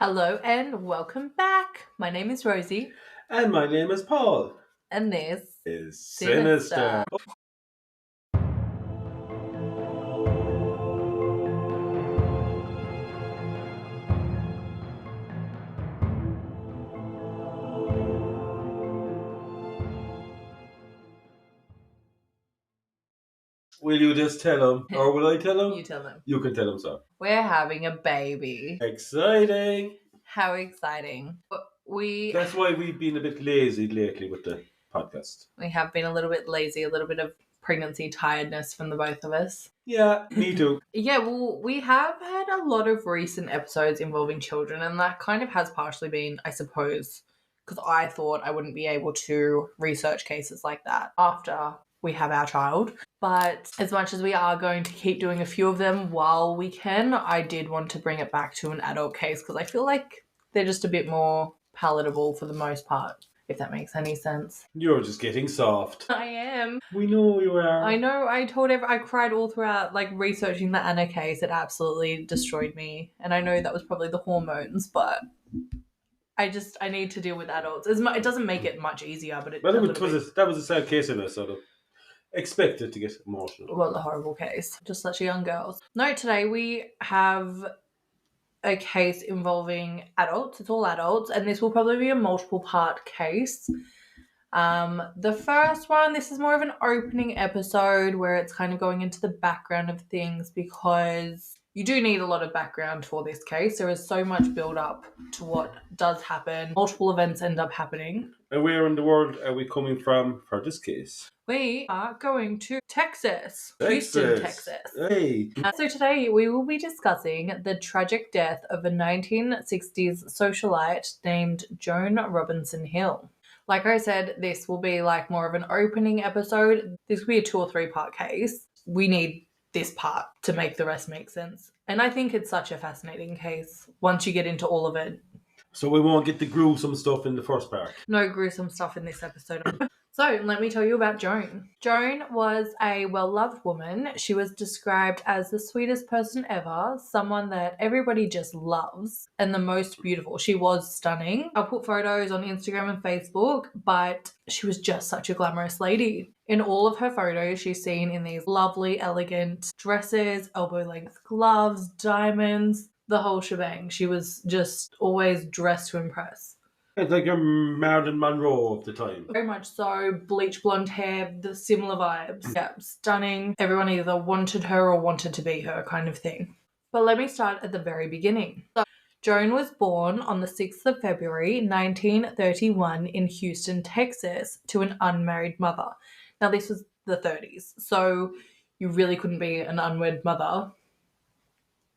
Hello and welcome back. My name is Rosie, And my name is Paul. and this Is Sinister. Sinister. Will you just tell him? Or will I tell him? You tell them. You can tell him so. We're having a baby. Exciting. How exciting. We That's why we've been a bit lazy lately with the podcast. have been a little bit lazy, a little bit of pregnancy tiredness from the both of us. Yeah, me too. Yeah, well, we have had a lot of recent episodes involving children, and that kind of has partially been, I suppose, because I thought I wouldn't be able to research cases like that after we have our child. But as much as we are going to keep doing a few of them while we can, I did want to bring it back to an adult case because I feel like they're just a bit more palatable for the most part, if that makes any sense. You're just getting soft. I am. We know you are. I know. I cried all throughout, like researching the Anna case. It absolutely destroyed me, and I know that was probably the hormones, but I need to deal with adults. It doesn't make it much easier, but Well, that was a sad case in it, sort of. Expected to get emotional. Well, a horrible case, just such young girls. No, today we have a case involving adults. It's all adults, and this will probably be a multiple part case. The first one, this is more of an opening episode where it's kind of going into the background of things because you do need a lot of background for this case. There is so much build up to what does happen. Multiple events end up happening. And where in the world are we coming from for this case? We are going to Texas. Houston, Texas. Hey. So today we will be discussing the tragic death of a 1960s socialite named Joan Robinson Hill. Like I said, this will be like more of an opening episode. This will be a 2 or 3 part case. We need this part to make the rest make sense. And I think it's such a fascinating case once you get into all of it. So we won't get the gruesome stuff in the first part. No gruesome stuff in this episode. So let me tell you about Joan. Joan was a well-loved woman. She was described as the sweetest person ever, someone that everybody just loves, and the most beautiful. She was stunning. I'll put photos on Instagram and Facebook, but she was just such a glamorous lady. In all of her photos, she's seen in these lovely, elegant dresses, elbow-length gloves, diamonds, the whole shebang. She was just always dressed to impress. It's like your Marilyn Monroe of the time. Very much so. Bleach blonde hair, the similar vibes. Yeah, stunning. Everyone either wanted her or wanted to be her kind of thing. But let me start at the very beginning. So, Joan was born on the 6th of February 1931 in Houston, Texas, to an unmarried mother. Now, this was the 30s, so you really couldn't be an unwed mother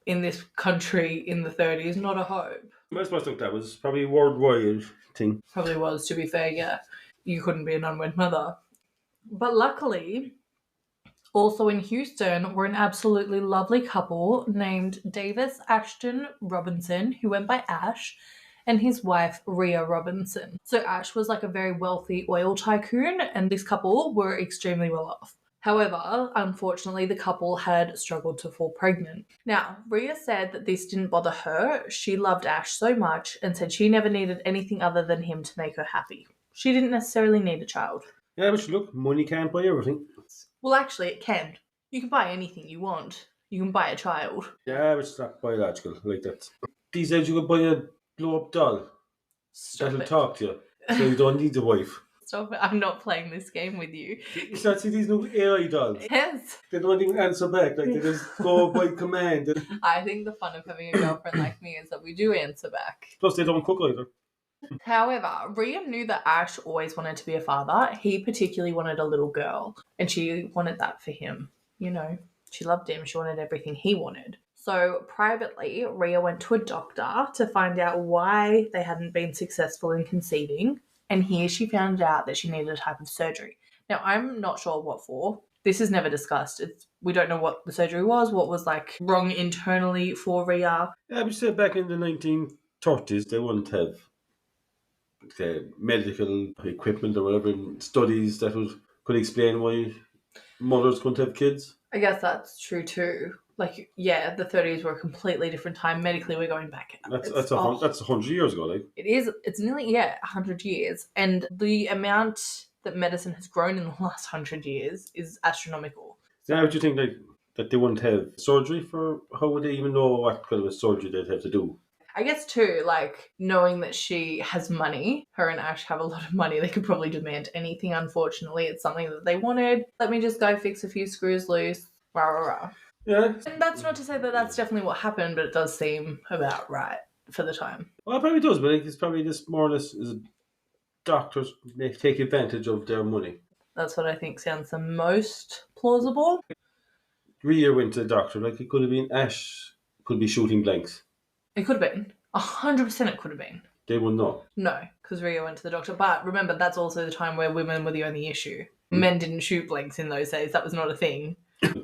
in this country in the 30s. Not a hope. I suppose that was probably a worldwide thing. Probably was, to be fair, yeah. You couldn't be an unwed mother. But luckily, also in Houston were an absolutely lovely couple named Davis Ashton Robinson, who went by Ash, and his wife, Rhea Robinson. So Ash was like a very wealthy oil tycoon, and this couple were extremely well off. However, unfortunately, the couple had struggled to fall pregnant. Now, Rhea said that this didn't bother her. She loved Ash so much and said she never needed anything other than him to make her happy. She didn't necessarily need a child. Yeah, but look, money can't buy everything. Well, actually, it can. You can buy anything you want. You can buy a child. Yeah, but it's not biological like that. These days you can buy a blow-up doll that'll talk to you, so you don't need a wife. Stop it. I'm not playing this game with you. You start seeing these new AI dolls. Yes. They don't even answer back. Like, they just go by command. I think the fun of having a girlfriend like me is that we do answer back. Plus, they don't cook either. However, Rhea knew that Ash always wanted to be a father. He particularly wanted a little girl, and she wanted that for him. You know, she loved him. She wanted everything he wanted. So privately, Rhea went to a doctor to find out why they hadn't been successful in conceiving. And here she found out that she needed a type of surgery. Now, I'm not sure what for. This is never discussed. We don't know what the surgery was, what was like wrong internally for Rhea. Yeah, but said back in the 1930s, they wouldn't have medical equipment or whatever, studies that could explain why mothers couldn't have kids. I guess that's true too. Like, yeah, the 30s were a completely different time. Medically, we're going back. That's It's, that's 100 years ago, like. it is. It's nearly 100 years, and the amount that medicine has grown in the last 100 years is astronomical. Yeah, would you think like that they wouldn't have surgery for? How would they even know what kind of a surgery they'd have to do? I guess too, like knowing that she has money, her and Ash have a lot of money, they could probably demand anything. Unfortunately, it's something that they wanted. Let me just go fix a few screws loose. Rah rah rah. Yeah. And that's not to say that that's definitely what happened, but it does seem about right for the time. Well, it probably does, but like, it's probably just more or less is doctors they take advantage of their money. That's what I think sounds the most plausible. Rhea went to the doctor. Like it could have been Ash. Could be shooting blanks. It could have been. 100% it could have been. They wouldn't know. No, because Rio went to the doctor. But remember, that's also the time where women were the only issue. Men didn't shoot blanks in those days. That was not a thing.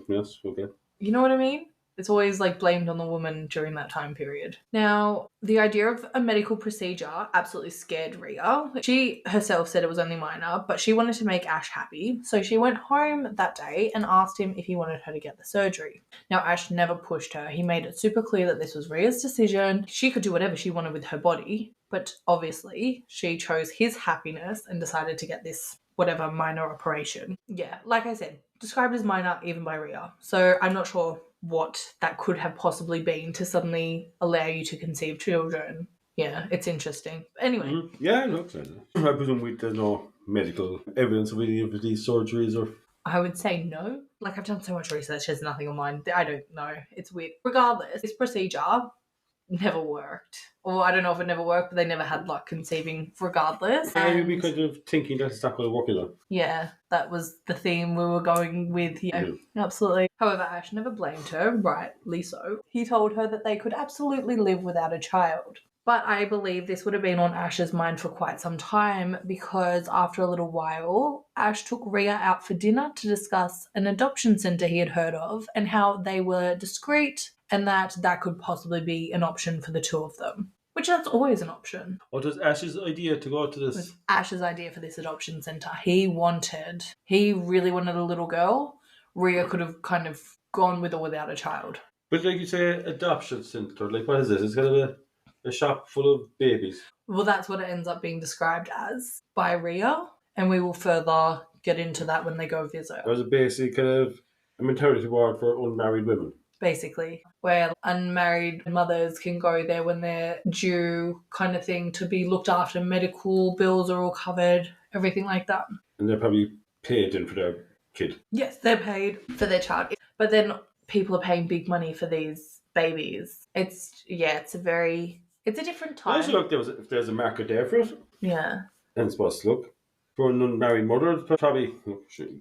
Yes. Okay. You know what I mean? It's always like blamed on the woman during that time period. Now, the idea of a medical procedure absolutely scared Rhea. She herself said it was only minor, but she wanted to make Ash happy. So she went home that day and asked him if he wanted her to get the surgery. Now, Ash never pushed her. He made it super clear that this was Rhea's decision. She could do whatever she wanted with her body, but obviously she chose his happiness and decided to get this whatever minor operation. Yeah, like I said, described as minor even by Rhea. So I'm not sure what that could have possibly been to suddenly allow you to conceive children. Yeah, it's interesting. Anyway. Mm-hmm. Yeah, look. I presume there's no medical evidence of any of these surgeries or. I would say no. Like, I've done so much research, there's nothing on mine. I don't know. It's weird. Regardless, this procedure never worked. Or I don't know if it never worked, but they never had luck conceiving regardless. Maybe we could have thinking that's not going to work either. Yeah, that was the theme we were going with. Yeah, absolutely. However, Ash never blamed her, rightly so. He told her that they could absolutely live without a child. But I believe this would have been on Ash's mind for quite some time because after a little while, Ash took Rhea out for dinner to discuss an adoption centre he had heard of and how they were discreet and that could possibly be an option for the two of them. Which that's always an option. What was Ash's idea to go to this? It was Ash's idea for this adoption centre. He really wanted a little girl. Rhea could have kind of gone with or without a child. But like you say, adoption centre, like what is this? It's kind of a shop full of babies. Well, that's what it ends up being described as by Rhea, and we will further get into that when they go visit. There's a basic kind of a maternity ward for unmarried women. Basically, where unmarried mothers can go there when they're due, kind of thing, to be looked after. Medical bills are all covered, everything like that. And they're probably paid in for their kid. Yes, they're paid for their child. But then people are paying big money for these babies. It's a different time. Also, look, if there's a market there for it. Yeah. And it's supposed to look. For an unmarried mother, it's probably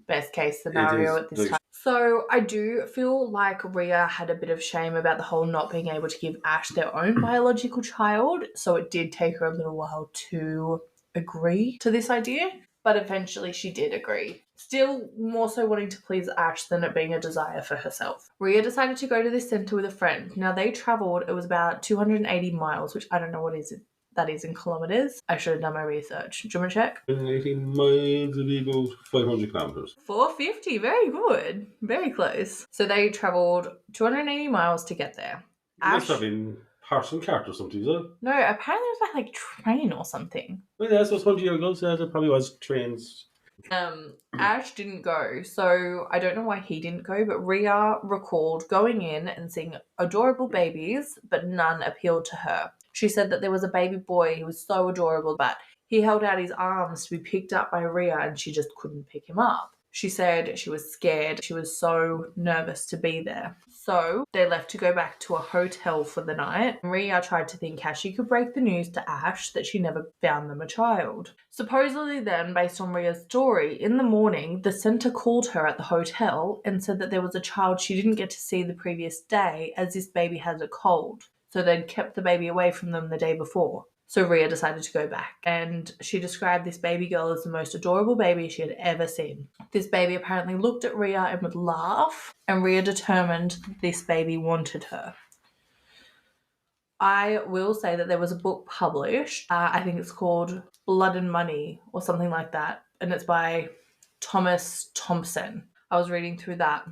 best case scenario at this time. So I do feel like Rhea had a bit of shame about the whole not being able to give Ash their own biological child. So it did take her a little while to agree to this idea. But eventually she did agree. Still more so wanting to please Ash than it being a desire for herself. Rhea decided to go to this centre with a friend. Now they travelled, it was about 280 miles, which I don't know what that is in kilometres. I should have done my research. Do you want to check? 18 miles would be about 500 kilometres. 450, very good. Very close. So they travelled 280 miles to get there. Must have been horse and cart or something, is it? No, apparently it was by like train or something. Well, yeah, so it's 100 years ago, so there probably was trains. Ash didn't go, so I don't know why he didn't go, but Rhea recalled going in and seeing adorable babies, but none appealed to her. She said that there was a baby boy who was so adorable, but he held out his arms to be picked up by Rhea and she just couldn't pick him up. She said she was scared. She was so nervous to be there. So they left to go back to a hotel for the night. Rhea tried to think how she could break the news to Ash that she never found them a child. Supposedly then, based on Rhea's story, in the morning, the centre called her at the hotel and said that there was a child she didn't get to see the previous day as this baby had a cold. So they'd kept the baby away from them the day before. So Rhea decided to go back, and she described this baby girl as the most adorable baby she had ever seen. This baby apparently looked at Rhea and would laugh, and Rhea determined that this baby wanted her. I will say that there was a book published, I think it's called Blood and Money or something like that, and it's by Thomas Thompson. I was reading through that.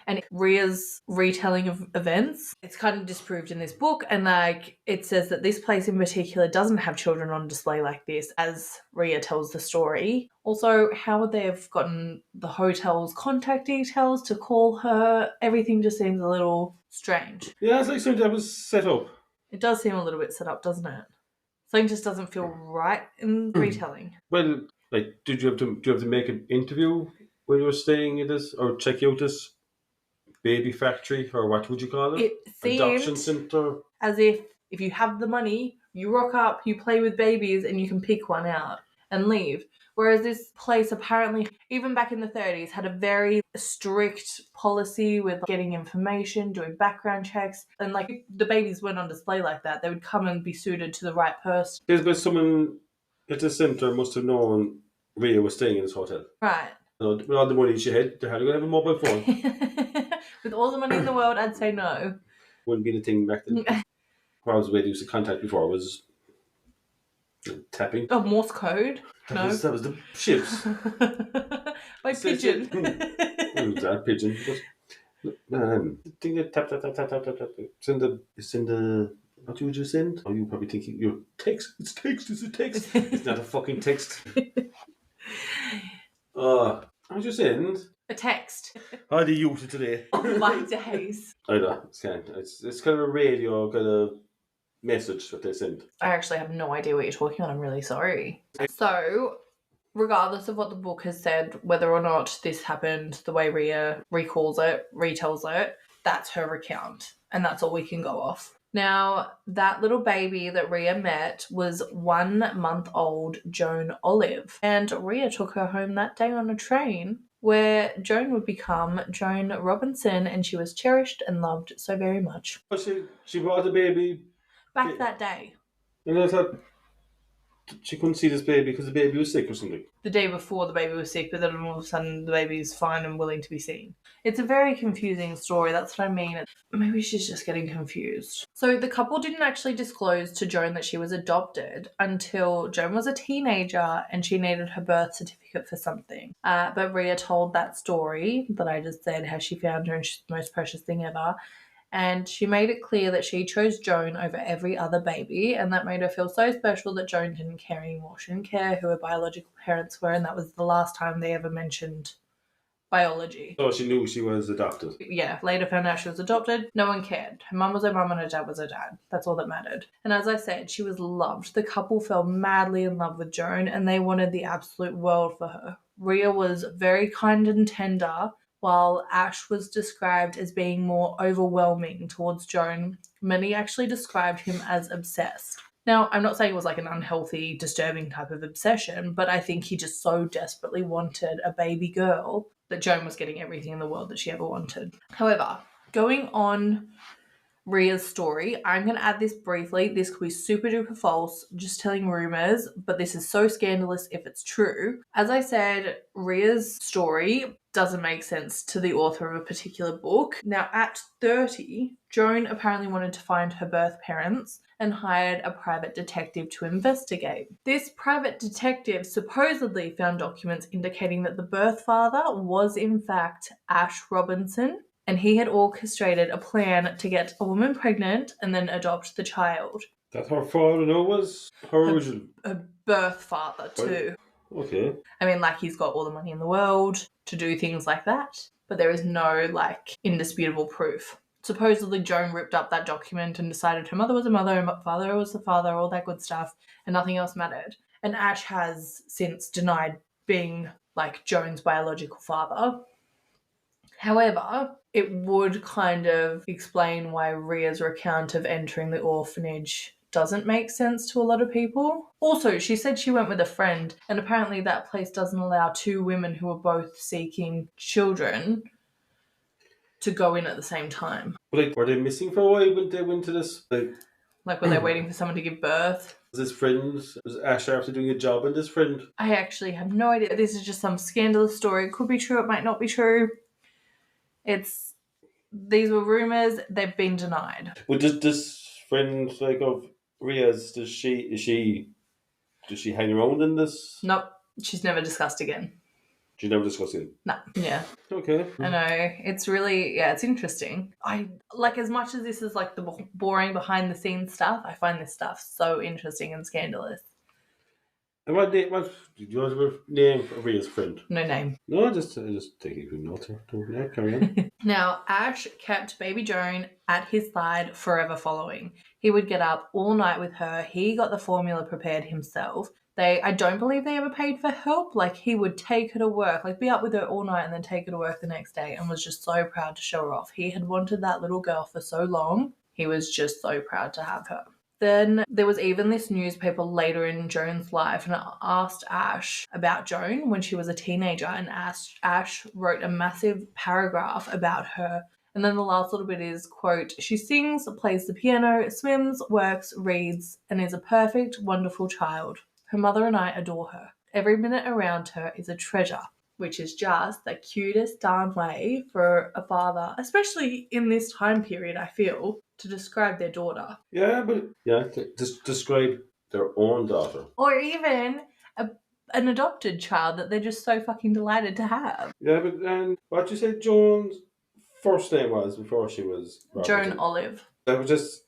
And Rhea's retelling of events, it's kind of disproved in this book, and like it says that this place in particular doesn't have children on display like this, as Rhea tells the story. Also, how would they have gotten the hotel's contact details to call her? Everything just seems a little strange. Yeah, it's like something that was set up. It does seem a little bit set up, doesn't it? Something just doesn't feel right in retelling. Well, like, do you have to make an interview when you were staying in this, or check out this baby factory, or what would you call it? It Adoption seemed center. as if you have the money, you rock up, you play with babies, and you can pick one out and leave. Whereas this place apparently, even back in the 30s, had a very strict policy with getting information, doing background checks, and like if the babies weren't on display like that, they would come and be suited to the right person. But someone at the center must have known Rhea was staying in this hotel. Right. With all the money she had, they had to have a mobile phone. With all the money in the world, I'd say no. Wouldn't be the thing back then. Probably the way they used to contact before was tapping. Oh, Morse code? That was the ships. By pigeon. Who's that pigeon? The thing that tap. It's in the. What would you send? Oh, you probably thinking your text. It's text. It's a text. It's not a fucking text. How would you send? A text. How do you use it today? Oh my days. I know. It's kind of a radio kind of message that they send. I actually have no idea what you're talking about. I'm really sorry. So, regardless of what the book has said, whether or not this happened the way Rhea retells it, that's her account. And that's all we can go off. Now, that little baby that Rhea met was 1 month old Joan Olive. And Rhea took her home that day on a train where Joan would become Joan Robinson, and she was cherished and loved so very much. But she brought the baby back that day. And I thought she couldn't see this baby because the baby was sick or something. The day before the baby was sick, but then all of a sudden the baby's fine and willing to be seen. It's a very confusing story, that's what I mean. Maybe she's just getting confused. So the couple didn't actually disclose to Joan that she was adopted until Joan was a teenager and she needed her birth certificate for something. But Rhea told that story that I just said, how she found her and she's the most precious thing ever. And she made it clear that she chose Joan over every other baby, and that made her feel so special that Joan didn't care anymore. She didn't care who her biological parents were, and that was the last time they ever mentioned biology. So she knew she was adopted. Yeah, later found out she was adopted. No one cared. Her mum was her mum and her dad was her dad. That's all that mattered. And as I said, she was loved. The couple fell madly in love with Joan, and they wanted the absolute world for her. Rhea was very kind and tender, while Ash was described as being more overwhelming towards Joan. Many actually described him as obsessed. Now, I'm not saying it was like an unhealthy, disturbing type of obsession, but I think he just so desperately wanted a baby girl that Joan was getting everything in the world that she ever wanted. However, going on Rhea's story, I'm going to add this briefly. This could be super duper false, just telling rumours, but this is so scandalous if it's true. As I said, Rhea's story doesn't make sense to the author of a particular book. Now, at 30, Joan apparently wanted to find her birth parents and hired a private detective to investigate. This private detective supposedly found documents indicating that the birth father was in fact Ash Robinson, and he had orchestrated a plan to get a woman pregnant and then adopt the child. That her father was her original. A birth father too. Okay. I mean, like, he's got all the money in the world to do things like that, but there is no, like, indisputable proof. Supposedly Joan ripped up that document and decided her mother was a mother and father was the father, all that good stuff, and nothing else mattered. And Ash has since denied being, like, Joan's biological father. However, it would kind of explain why Rhea's recount of entering the orphanage doesn't make sense to a lot of people. Also, she said she went with a friend, and apparently that place doesn't allow two women who are both seeking children to go in at the same time. Like, were they missing for a while when they went to this? Like, were they waiting for someone to give birth? Was this friend, was Ash after doing a job in this friend? I actually have no idea. This is just some scandalous story. It could be true, it might not be true. These were rumours, they've been denied. Well, does this friend, like, of Rhea's, does she hang around in this? Nope, she's never discussed again. You never discuss it. No. Yeah. Okay. I know. It's really, it's interesting. I like, as much as this is like the boring behind the scenes stuff, I find this stuff so interesting and scandalous. And what did you have a name of Rhea's friend? No name. No, I just taking a good note here. Yeah, carry on. Now, Ash kept baby Joan at his side forever following. He would get up all night with her. He got the formula prepared himself. I don't believe they ever paid for help. Like, he would take her to work, like be up with her all night and then take her to work the next day, and was just so proud to show her off. He had wanted that little girl for so long. He was just so proud to have her. Then there was even this newspaper later in Joan's life, and it asked Ash about Joan when she was a teenager, and Ash wrote a massive paragraph about her. And then the last little bit is, quote, "She sings, plays the piano, swims, works, reads, and is a perfect, wonderful child. Her mother and I adore her. Every minute around her is a treasure," which is just the cutest darn way for a father, especially in this time period, I feel, to describe their daughter. Yeah, but just describe their own daughter. Or even an adopted child that they're just so fucking delighted to have. Yeah, but and what you say Joan's first name was before she was Joan Olive. That was just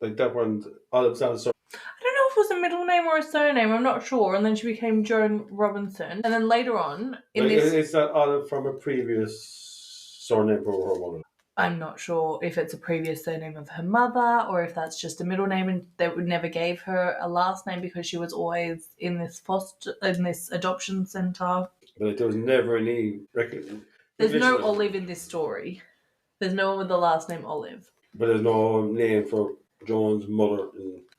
like that one. Olive sounds so. I don't know if it was a middle name or a surname, I'm not sure. And then she became Joan Robinson. And then later on, It's not Olive from a previous surname for her mother. I'm not sure if it's a previous surname of her mother or if that's just a middle name and they would never gave her a last name because she was always in this adoption centre. But there was never any There's no Olive in this story. There's no one with the last name Olive. But there's no name for Joan's mother.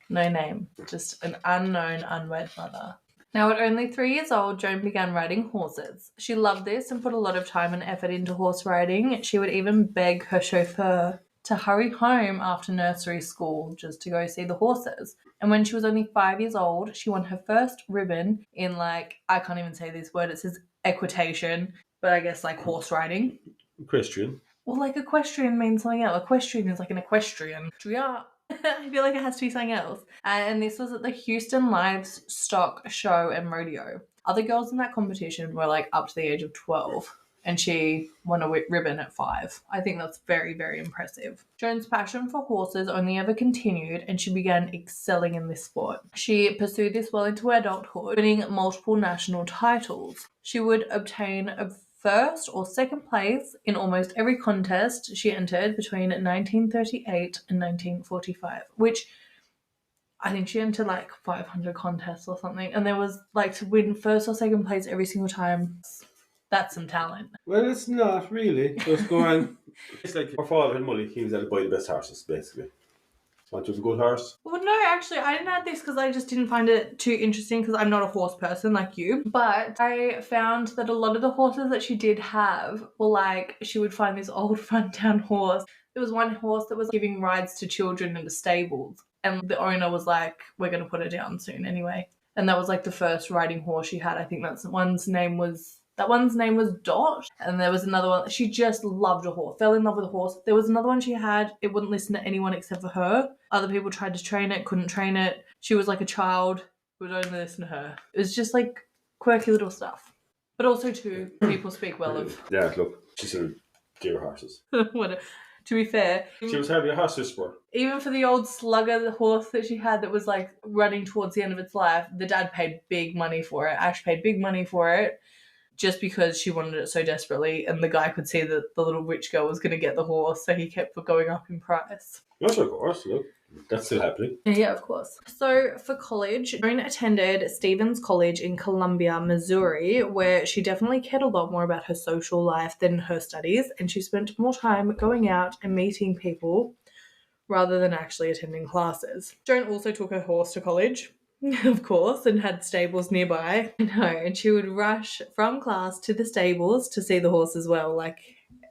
No name. Just an unknown, unwed mother. Now, at only 3 years old, Joan began riding horses. She loved this and put a lot of time and effort into horse riding. She would even beg her chauffeur to hurry home after nursery school just to go see the horses. And when she was only 5 years old, she won her first ribbon in, like, I can't even say this word, it says equitation, but I guess like horse riding. Equestrian. Well, like equestrian means something else. Equestrian is like an equestrian. Yeah. I feel like it has to be something else. And this was at the Houston Livestock Show and Rodeo. Other girls in that competition were like up to the age of 12, and she won a ribbon at 5. I think that's very, very impressive. Joan's passion for horses only ever continued, and she began excelling in this sport. She pursued this well into adulthood, winning multiple national titles. She would obtain a first or second place in almost every contest she entered between 1938 and 1945, which I think she entered like 500 contests or something. And there was like to win first or second place every single time. That's some talent. Well, it's not really. Just go on. It's like her father had money. He was able to buy the best horses, basically. Want to have a good horse? Well, no, actually, I didn't add this because I just didn't find it too interesting because I'm not a horse person like you. But I found that a lot of the horses that she did have were like, she would find this old rundown horse. There was one horse that was giving rides to children in the stables. And the owner was like, we're going to put her down soon anyway. And that was like the first riding horse she had. I think that one's name was Dot. And there was another one. She just loved a horse, fell in love with a horse. There was another one she had. It wouldn't listen to anyone except for her. Other people tried to train it, couldn't train it. She was like a child, would only listen to her. It was just like quirky little stuff. But also too, people speak well of. Yeah, look, she's a dear horses. To be fair, she was having a horse whisperer. Even for the old slugger, the horse that she had that was like running towards the end of its life, the dad paid big money for it. Ash paid big money for it. Just because she wanted it so desperately, and the guy could see that the little rich girl was going to get the horse, so he kept going up in price. Yes, of course, look. That's still happening. Yeah, of course. So for college, Joan attended Stevens College in Columbia, Missouri, where she definitely cared a lot more about her social life than her studies, and she spent more time going out and meeting people rather than actually attending classes. Joan also took her horse to college, of course, and had stables nearby. And she would rush from class to the stables to see the horse as well, like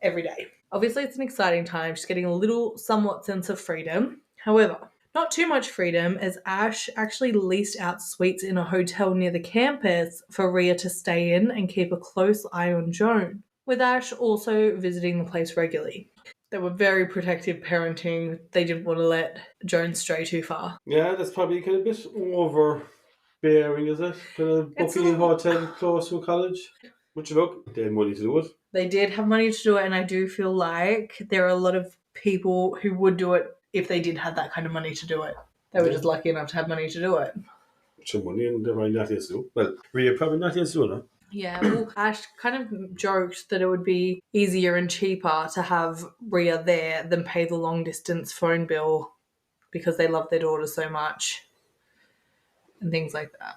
every day. Obviously, it's an exciting time. She's getting a little somewhat sense of freedom. However, not too much freedom, as Ash actually leased out suites in a hotel near the campus for Rhea to stay in and keep a close eye on Joan, with Ash also visiting the place regularly. They were very protective parenting. They didn't want to let Joan stray too far. Yeah, that's probably kind of a bit overbearing, is it? Kind of booking a hotel close to a college. But look, they had money to do it. They did have money to do it, and I do feel like there are a lot of people who would do it if they did have that kind of money to do it. They were just lucky enough to have money to do it. Some money and they're probably not else to do. Well, Rhea probably not else to do, no? Yeah, well, Ash kind of joked that it would be easier and cheaper to have Rhea there than pay the long distance phone bill because they love their daughter so much and things like that.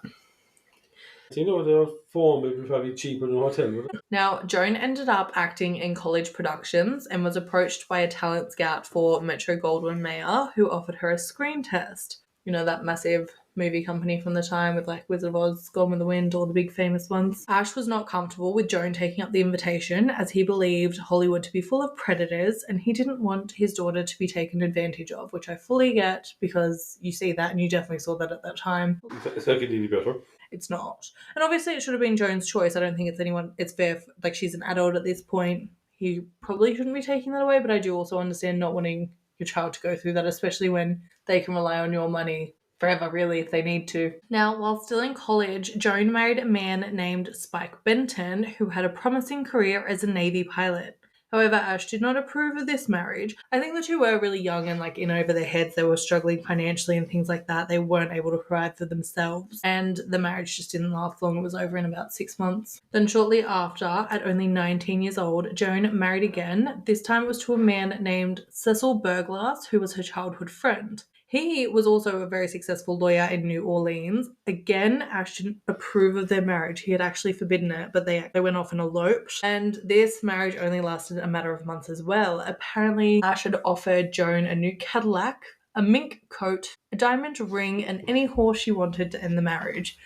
You know, the phone would be probably cheaper than a hotel, would it? Now, Joan ended up acting in college productions and was approached by a talent scout for Metro Goldwyn Mayer who offered her a screen test. You know, that massive movie company from the time with like Wizard of Oz, Gone with the Wind, all the big famous ones. Ash was not comfortable with Joan taking up the invitation as he believed Hollywood to be full of predators and he didn't want his daughter to be taken advantage of, which I fully get because you see that and you definitely saw that at that time. It's not getting any better. It's not. And obviously it should have been Joan's choice. I don't think it's fair, like she's an adult at this point. He probably shouldn't be taking that away, but I do also understand not wanting your child to go through that, especially when they can rely on your money forever, really, if they need to. Now, while still in college, Joan married a man named Spike Benton, who had a promising career as a Navy pilot. However, Ash did not approve of this marriage. I think the two were really young and like in over their heads. They were struggling financially and things like that. They weren't able to provide for themselves. And the marriage just didn't last long. It was over in about 6 months. Then shortly after, at only 19 years old, Joan married again. This time it was to a man named Cecil Burglass, who was her childhood friend. He was also a very successful lawyer in New Orleans. Again, Ash didn't approve of their marriage. He had actually forbidden it, but they went off and eloped. And this marriage only lasted a matter of months as well. Apparently, Ash had offered Joan a new Cadillac, a mink coat, a diamond ring, and any horse she wanted to end the marriage.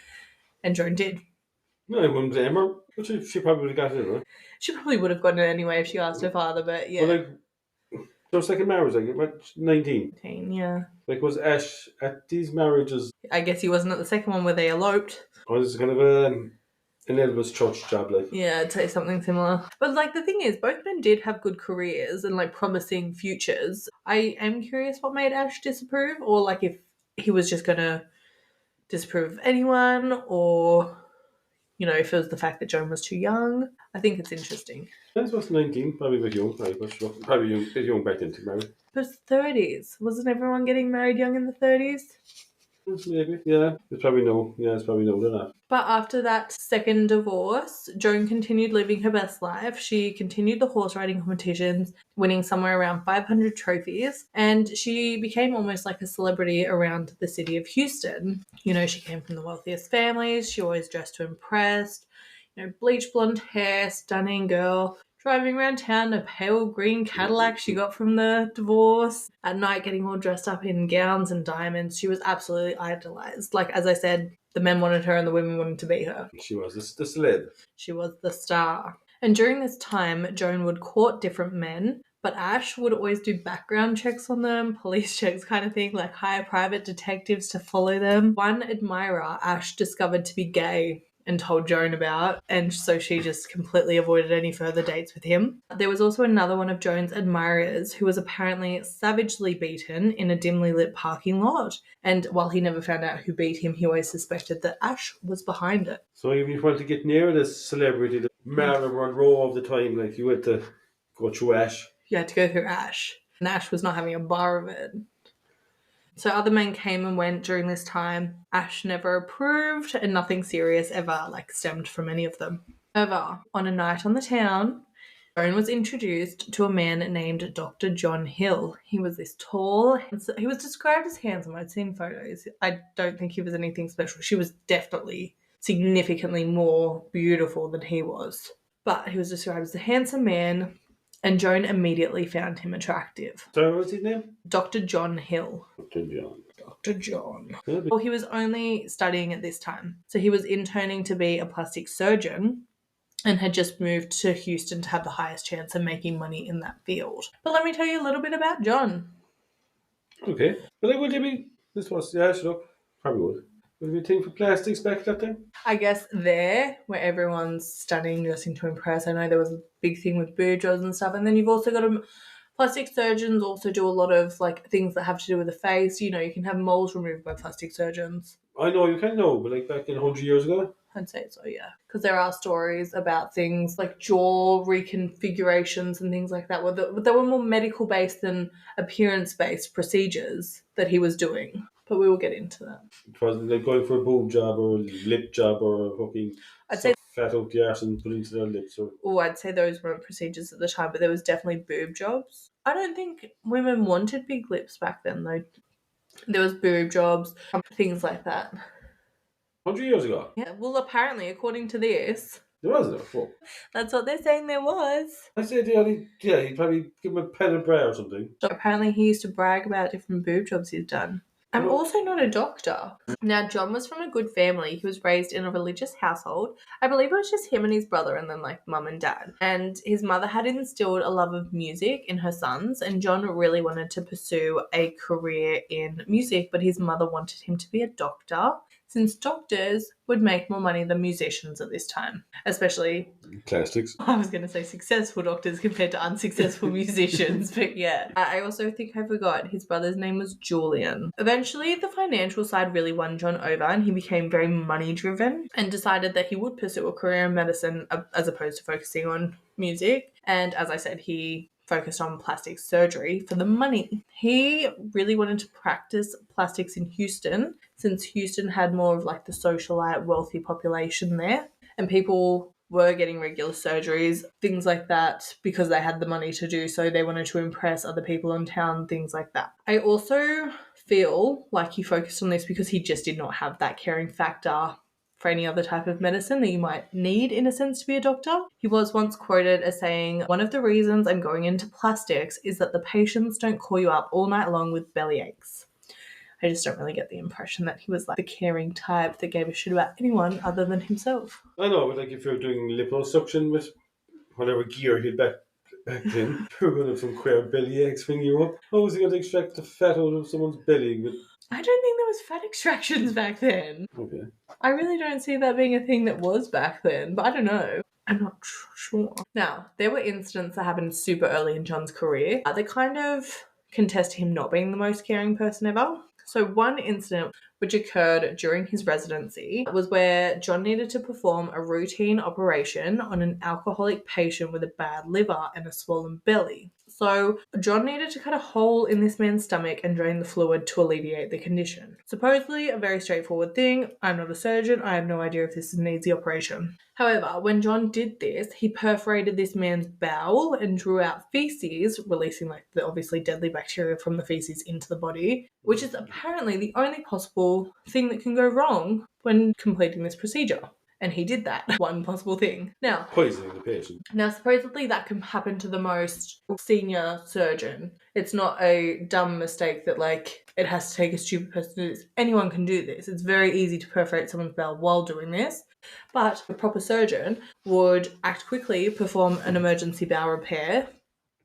And Joan did. No, I wouldn't blame her. But she probably would have got it, right? She probably would have gotten it anyway if she asked her father, but yeah. But like, her second marriage, like, what, 19? Yeah. Like, was Ash at these marriages? I guess he wasn't at the second one where they eloped. Or is it kind of an Elvis church job, like? Yeah, I'd say something similar. But like the thing is, both men did have good careers and like promising futures. I am curious what made Ash disapprove, or like if he was just gonna disapprove of anyone, or you know, if it was the fact that Joan was too young. I think it's interesting. That's what's 19, probably a bit young, probably young, a bit young back then to marry. But it's 30s. Wasn't everyone getting married young in the 30s? Maybe, yeah. It's probably no than that. But after that second divorce, Joan continued living her best life. She continued the horse riding competitions, winning somewhere around 500 trophies, and she became almost like a celebrity around the city of Houston. You know, she came from the wealthiest families, she always dressed to impress, you know, bleach blonde hair, stunning girl, driving around town in a pale green Cadillac she got from the divorce. At night, getting all dressed up in gowns and diamonds. She was absolutely idolized. Like, as I said, the men wanted her and the women wanted to be her. She was the celeb. She was the star. And during this time, Joan would court different men, but Ash would always do background checks on them, police checks kind of thing, like hire private detectives to follow them. One admirer Ash discovered to be gay and told Joan about, and so she just completely avoided any further dates with him. There was also another one of Joan's admirers who was apparently savagely beaten in a dimly lit parking lot, and while he never found out who beat him, he always suspected that Ash was behind it. So even if you want to get near this celebrity, the Marilyn Monroe of the time, like, you had to go through Ash. You had to go through Ash, and Ash was not having a bar of it. So other men came and went during this time. Ash never approved, and nothing serious ever stemmed from any of them. However, on a night on the town, Joan was introduced to a man named Dr. John Hill. He was this tall, he was described as handsome. I'd seen photos. I don't think he was anything special. She was definitely significantly more beautiful than he was. But he was described as a handsome man, and Joan immediately found him attractive. So what's his name? Dr. John Hill. Dr. John. Dr. John. Yeah, Well, he was only studying at this time. So he was interning to be a plastic surgeon and had just moved to Houston to have the highest chance of making money in that field. But let me tell you a little bit about John. Okay. But would you be... This was... Yeah, sure. Probably would. Would you think for plastics back that time? I guess there, where everyone's studying, dressing to impress. I know there was a big thing with boob jobs and stuff. And then you've also got plastic surgeons also do a lot of things that have to do with the face. You know, you can have moles removed by plastic surgeons. I know you can know, but back in 100 years ago? I'd say so, yeah. Because there are stories about things like jaw reconfigurations and things like that, where they were more medical based than appearance based procedures that he was doing. But we will get into that. It wasn't like going for a boob job or a lip job or a fucking I'd say, fat out the arse and put into their lips. Or I'd say those weren't procedures at the time, but there was definitely boob jobs. I don't think women wanted big lips back then, though. There was boob jobs, things like that. 100 years ago. Yeah, well, apparently, according to this, There wasn't a fuck. that's what they're saying there was. I said, he'd probably give him a pen and bra or something. So apparently he used to brag about different boob jobs he's done. I'm also not a doctor. Now, John was from a good family. He was raised in a religious household. I believe it was just him and his brother and then like mum and dad. And his mother had instilled a love of music in her sons, and John really wanted to pursue a career in music, but his mother wanted him to be a doctor, since doctors would make more money than musicians at this time, especially, Classics. I was going to say successful doctors compared to unsuccessful musicians, but yeah. I also think I forgot his brother's name was Julian. Eventually, the financial side really won John over, and he became very money driven and decided that he would pursue a career in medicine as opposed to focusing on music. And as I said, he focused on plastic surgery for the money. He really wanted to practice plastics in Houston, since Houston had more of like the socialite, wealthy population there, and people were getting regular surgeries, things like that, because they had the money to do so. They wanted to impress other people in town, things like that. I also feel like he focused on this because he just did not have that caring factor for any other type of medicine that you might need, in a sense, to be a doctor. He was once quoted as saying, "One of the reasons I'm going into plastics is that the patients don't call you up all night long with belly aches." I just don't really get the impression that he was like the caring type that gave a shit about anyone other than himself. I know, but like if you're doing liposuction with whatever gear he'd back then, you're going to have some queer belly eggs swinging you up. How was he going to extract the fat out of someone's belly? I don't think there was fat extractions back then. Okay. I really don't see that being a thing that was back then, but I don't know. I'm not sure. Now, there were incidents that happened super early in John's career that kind of contest him not being the most caring person ever. So one incident which occurred during his residency was where John needed to perform a routine operation on an alcoholic patient with a bad liver and a swollen belly. So John needed to cut a hole in this man's stomach and drain the fluid to alleviate the condition. Supposedly a very straightforward thing. I'm not a surgeon. I have no idea if this is an easy operation. However, when John did this, he perforated this man's bowel and drew out feces, releasing like the obviously deadly bacteria from the feces into the body, which is apparently the only possible thing that can go wrong when completing this procedure. And he did that. One possible thing. Now, Poisoning the patient. Now, supposedly that can happen to the most senior surgeon. It's not a dumb mistake that, like, it has to take a stupid person to do this. Anyone can do this. It's very easy to perforate someone's bowel while doing this. But a proper surgeon would act quickly, perform an emergency bowel repair,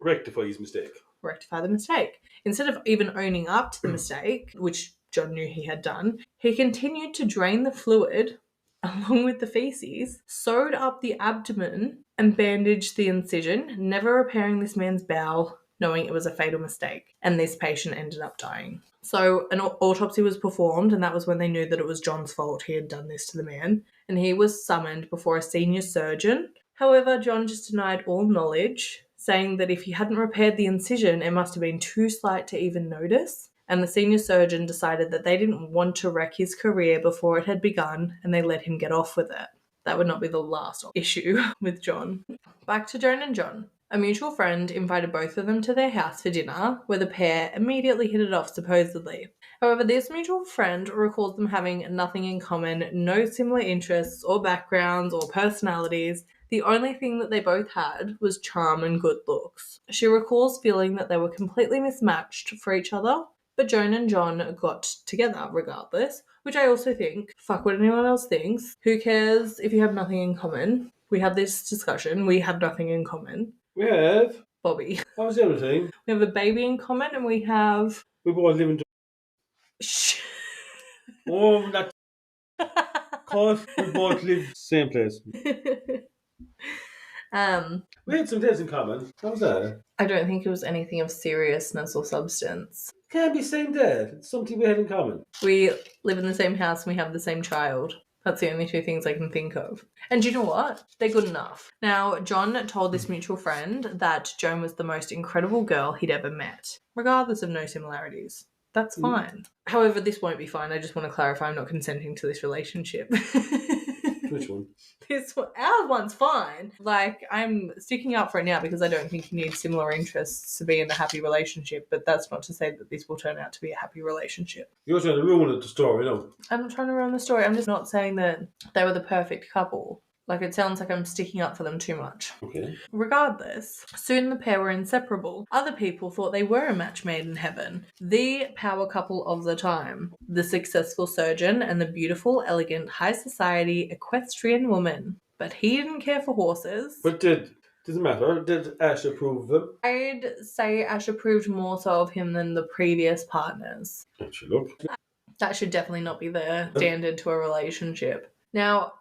Rectify his mistake. rectify the mistake. Instead of even owning up to the mistake, which John knew he had done, he continued to drain the fluid along with the feces, sewed up the abdomen, and bandaged the incision, never repairing this man's bowel, knowing it was a fatal mistake. And this patient ended up dying. So an autopsy was performed, and that was when they knew that it was John's fault he had done this to the man. And he was summoned before a senior surgeon. However, John just denied all knowledge, saying that if he hadn't repaired the incision, it must have been too slight to even notice. And the senior surgeon decided that they didn't want to wreck his career before it had begun, and they let him get off with it. That would not be the last issue with John. Back to Joan and John. A mutual friend invited both of them to their house for dinner, where the pair immediately hit it off, supposedly. However, this mutual friend recalls them having nothing in common, no similar interests or backgrounds or personalities. The only thing that they both had was charm and good looks. She recalls feeling that they were completely mismatched for each other, but Joan and John got together regardless, which I also think, fuck what anyone else thinks. Who cares if you have nothing in common? We had this discussion. We have nothing in common. We have. Bobby. What was the other thing? We have a baby in common, and we have... We both live in... Shh. Oh, not... Cause we both live same place. We had some days in common. What was that? I don't think it was anything of seriousness or substance. Can't be same dad. It's something we had in common. We live in the same house and we have the same child. That's the only two things I can think of. And do you know what? They're good enough. Now, John told this mutual friend that Joan was the most incredible girl he'd ever met, regardless of no similarities. That's fine. However, this won't be fine. I just want to clarify I'm not consenting to this relationship. Which one? This one, our one's fine. Like, I'm sticking up for it now because I don't think you need similar interests to be in a happy relationship, but that's not to say that this will turn out to be a happy relationship. You're trying to ruin the story, no? I'm not trying to ruin the story. I'm just not saying that they were the perfect couple. Like, it sounds like I'm sticking up for them too much. Okay. Regardless, soon the pair were inseparable. Other people thought they were a match made in heaven. The power couple of the time. The successful surgeon and the beautiful, elegant, high society equestrian woman. But he didn't care for horses. But doesn't matter. Did Ash approve of him? I'd say Ash approved more so of him than the previous partners. Actually, look. That should definitely not be the standard to a relationship. Now,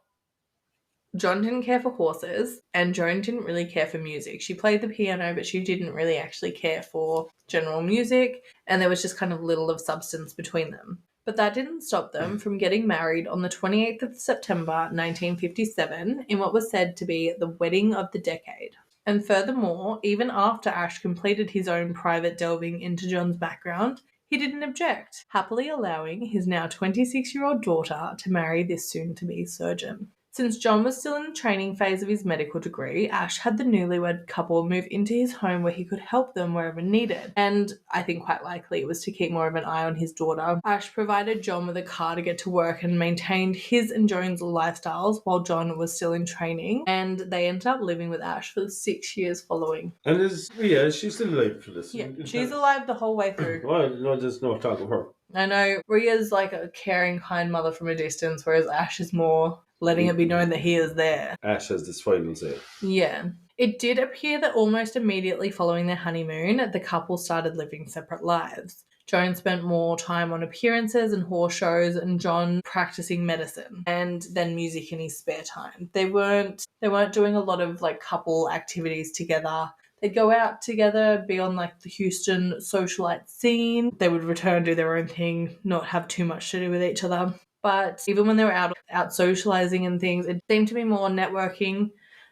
John didn't care for horses, and Joan didn't really care for music. She played the piano, but she didn't really actually care for general music, and there was just kind of little of substance between them. But that didn't stop them from getting married on the 28th of September 1957 in what was said to be the wedding of the decade. And furthermore, even after Ash completed his own private delving into John's background, he didn't object, happily allowing his now 26-year-old daughter to marry this soon-to-be surgeon. Since John was still in the training phase of his medical degree, Ash had the newlywed couple move into his home where he could help them wherever needed. And I think quite likely it was to keep more of an eye on his daughter. Ash provided John with a car to get to work and maintained his and Joan's lifestyles while John was still in training. And they ended up living with Ash for 6 years following. And she's still alive for this. Yeah, she's alive the whole way through. Well, no, there's no talk of her. I know Ria's like a caring, kind mother from a distance, whereas Ash is more letting it be known that he is there. Ash has this final say. Yeah. It did appear that almost immediately following their honeymoon, the couple started living separate lives. Joan spent more time on appearances and horse shows, and John practicing medicine and then music in his spare time. They weren't doing a lot of like couple activities together. They'd go out together, be on like the Houston socialite scene. They would return, do their own thing, not have too much to do with each other. But even when they were out socializing and things, it seemed to be more networking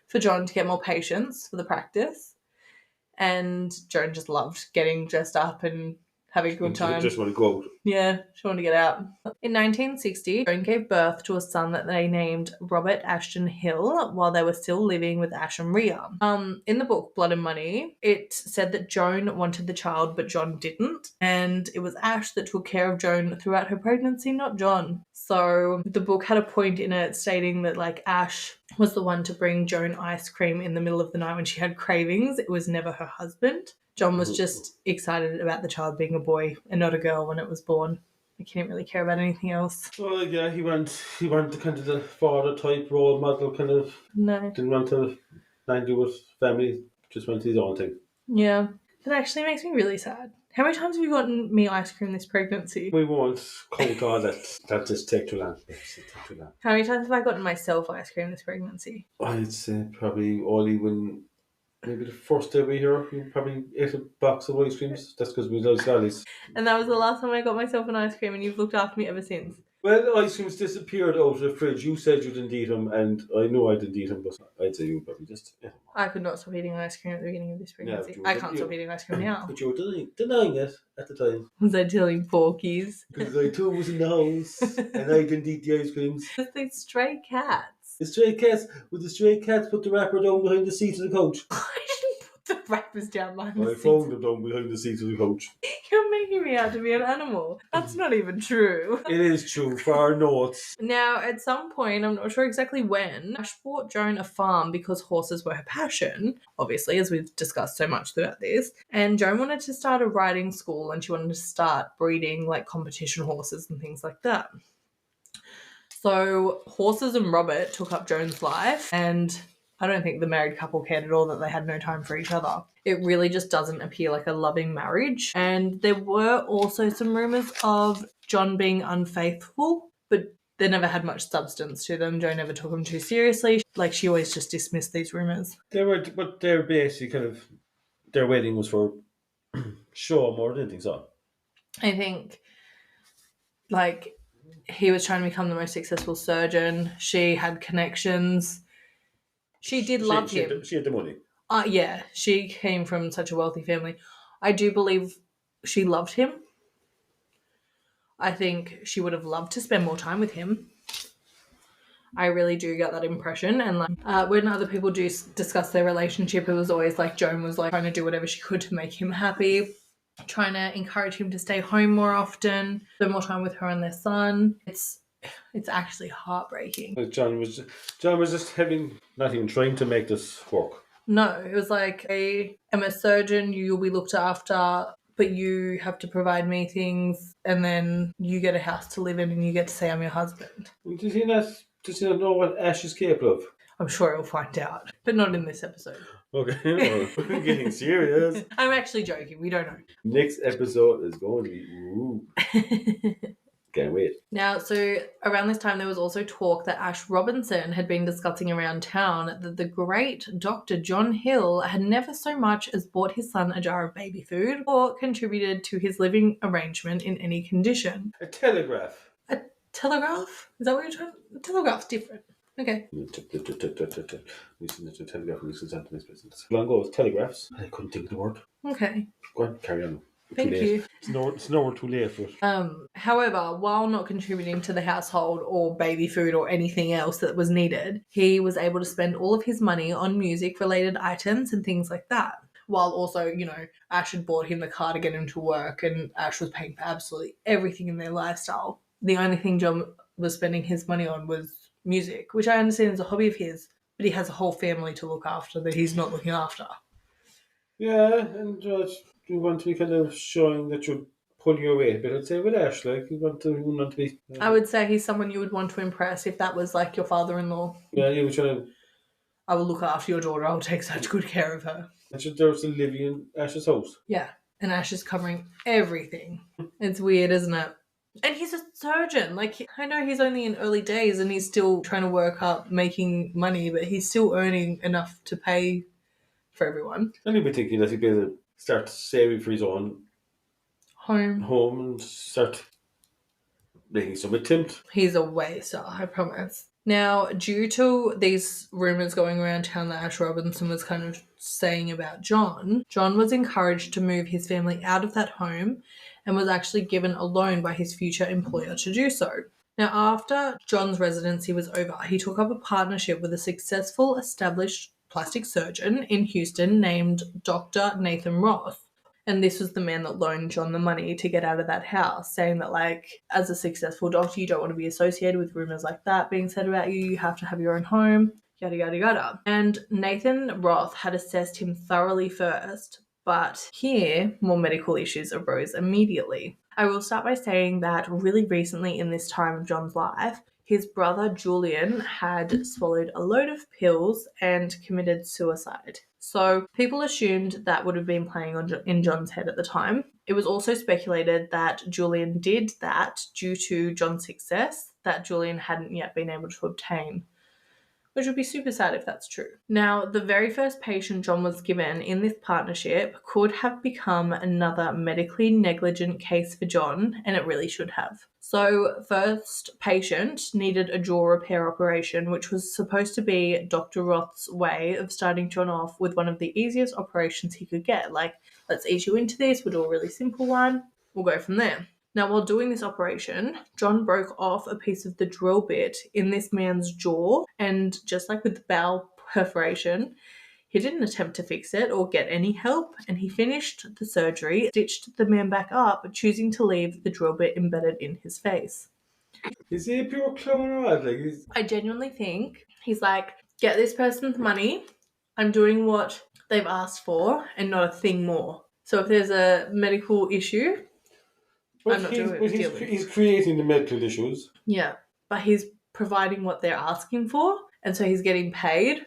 for John to get more patients for the practice. And Joan just loved getting dressed up and having a good time. Just want to go out. Yeah, she wanted to get out. In 1960, Joan gave birth to a son that they named Robert Ashton Hill while they were still living with Ash and Rhea. In the book Blood and Money, it said that Joan wanted the child, but John didn't. And it was Ash that took care of Joan throughout her pregnancy, not John. So the book had a point in it stating that like Ash was the one to bring Joan ice cream in the middle of the night when she had cravings. It was never her husband. John was just excited about the child being a boy and not a girl when it was born. Like, he didn't really care about anything else. Well, yeah, he went the kind of the father type role model kind of. No. Didn't want to do with family. Just went to his own thing. Yeah. That actually makes me really sad. How many times have you gotten me ice cream this pregnancy? We won't count all that. That just take too long. How many times have I gotten myself ice cream this pregnancy? I'd say probably only when maybe the first day we here, you probably ate a box of ice creams. That's because we love Sally's. And that was the last time I got myself an ice cream, and you've looked after me ever since. Well, ice creams disappeared out of the fridge. You said you didn't eat them, and I know I didn't eat them, but I'd say you probably just ate them. I could not stop eating ice cream at the beginning of this pregnancy. Yeah, I can't stop eating ice cream now. But you were denying it at the time. Was I telling porkies? Because I too was in the house, and I didn't eat the ice creams. Just these stray cats. The stray cats, would the stray cats put the wrapper down behind the seat of the coach? I didn't put the wrappers down behind the I seat. found them down behind the seat of the coach. You're making me out to be an animal. That's not even true. It is true, for our notes. Now, at some point, I'm not sure exactly when, Ash bought Joan a farm because horses were her passion, obviously, as we've discussed so much throughout this. And Joan wanted to start a riding school, and she wanted to start breeding like competition horses and things like that. So horses and Robert took up Joan's life, and I don't think the married couple cared at all that they had no time for each other. It really just doesn't appear like a loving marriage. And there were also some rumours of John being unfaithful, but they never had much substance to them. Joan never took them too seriously. Like, she always just dismissed these rumours. But they're basically kind of, their wedding was for show more than anything, so. I think, like, He was trying to become the most successful surgeon. She had connections. She did love him. She had the money. Yeah, she came from such a wealthy family. I do believe she loved him. I think she would have loved to spend more time with him. I really do get that impression. And like when other people do discuss their relationship, it was always like Joan was like trying to do whatever she could to make him happy, trying to encourage him to stay home more often, spend more time with her and their son. It's actually heartbreaking. John was just having not even trying to make this work. No, it was like, I am a surgeon, you'll be looked after, but you have to provide me things, and then you get a house to live in and you get to say I'm your husband. Does he not know what Ash is capable of? I'm sure he'll find out, but not in this episode. Okay, well, we're getting serious. I'm actually joking, we don't know. Next episode is going to be ooh. Can't wait. Now, so around this time, there was also talk that Ash Robinson had been discussing around town that the great Dr. John Hill had never so much as bought his son a jar of baby food or contributed to his living arrangement in any condition. A telegraph. A telegraph? Is that what you're trying to... A telegraph's different. Okay. Listen to telegraph and listen to this business. Long ago, telegraphs. I couldn't think of the word. Okay. Go on, carry on. Thank you. It's nowhere too late for it. However, while not contributing to the household or baby food or anything else that was needed, he was able to spend all of his money on music-related items and things like that. While also, Ash had bought him the car to get him to work, and Ash was paying for absolutely everything in their lifestyle. The only thing John was spending his money on was music, which I understand is a hobby of his, but he has a whole family to look after that he's not looking after. Yeah, and you want to be kind of showing that you're pulling your weight, but I'd say with Ash, like, you want to be... I would say he's someone you would want to impress if that was like your father-in-law. Yeah, you were trying to... I will look after your daughter, I'll take such good care of her. And there was living in Ash's house. Yeah, and Ash is covering everything. It's weird, isn't it? And he's a surgeon. Like, I know he's only in early days and he's still trying to work up making money, but he's still earning enough to pay for everyone. And he'd be thinking that he'd be able to start saving for his own home and start making some attempt. He's a waster, I promise. Now, due to these rumours going around town that Ash Robinson was kind of saying about John was encouraged to move his family out of that home and was actually given a loan by his future employer to do so. Now, after John's residency was over, he took up a partnership with a successful established plastic surgeon in Houston named Dr. Nathan Roth. And this was the man that loaned John the money to get out of that house, saying that, like, as a successful doctor, you don't want to be associated with rumours like that being said about you. You have to have your own home, yada, yada, yada. And Nathan Roth had assessed him thoroughly first, but here, more medical issues arose immediately. I will start by saying that really recently in this time of John's life, his brother Julian had swallowed a load of pills and committed suicide. So people assumed that would have been playing in John's head at the time. It was also speculated that Julian did that due to John's success that Julian hadn't yet been able to obtain, which would be super sad if that's true. Now, the very first patient John was given in this partnership could have become another medically negligent case for John, and it really should have. So, first patient needed a jaw repair operation, which was supposed to be Dr. Roth's way of starting John off with one of the easiest operations he could get. Like, let's ease you into this, we'll do a really simple one, we'll go from there. Now, while doing this operation, John broke off a piece of the drill bit in this man's jaw, and just like with the bowel perforation, he didn't attempt to fix it or get any help, and he finished the surgery, stitched the man back up, choosing to leave the drill bit embedded in his face. Is he a pure clown or what? Like, I genuinely think he's like, get this person's money, I'm doing what they've asked for, and not a thing more. So if there's a medical issue, he's creating the medical issues. Yeah, but he's providing what they're asking for, and so he's getting paid.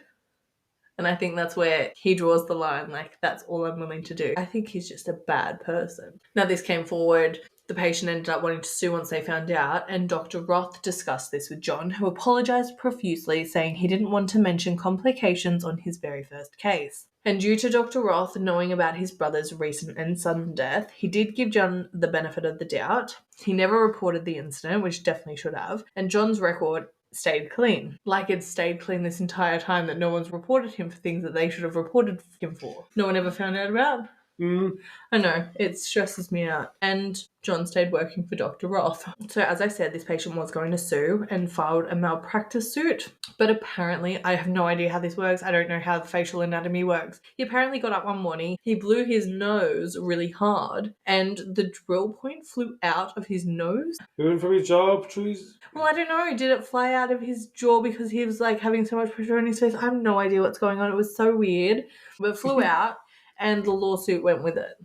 And I think that's where he draws the line, like, that's all I'm willing to do. I think he's just a bad person. Now, this came forward The patient ended up wanting to sue once they found out, and Dr. Roth discussed this with John, who apologised profusely, saying he didn't want to mention complications on his very first case. And due to Dr. Roth knowing about his brother's recent and sudden death, he did give John the benefit of the doubt. He never reported the incident, which definitely should have, and John's record stayed clean. Like it's stayed clean this entire time that no one's reported him for things that they should have reported him for. No one ever found out about. I know, it stresses me out. And John stayed working for Dr. Roth. So as I said, this patient was going to sue and filed a malpractice suit. But apparently, I have no idea how this works. I don't know how the facial anatomy works. He apparently got up one morning, he blew his nose really hard, and the drill point flew out of his nose. He went from his job, trees. Well, I don't know. Did it fly out of his jaw because he was like having so much pressure on his face? I have no idea what's going on. It was so weird. But it flew out. And the lawsuit went with it.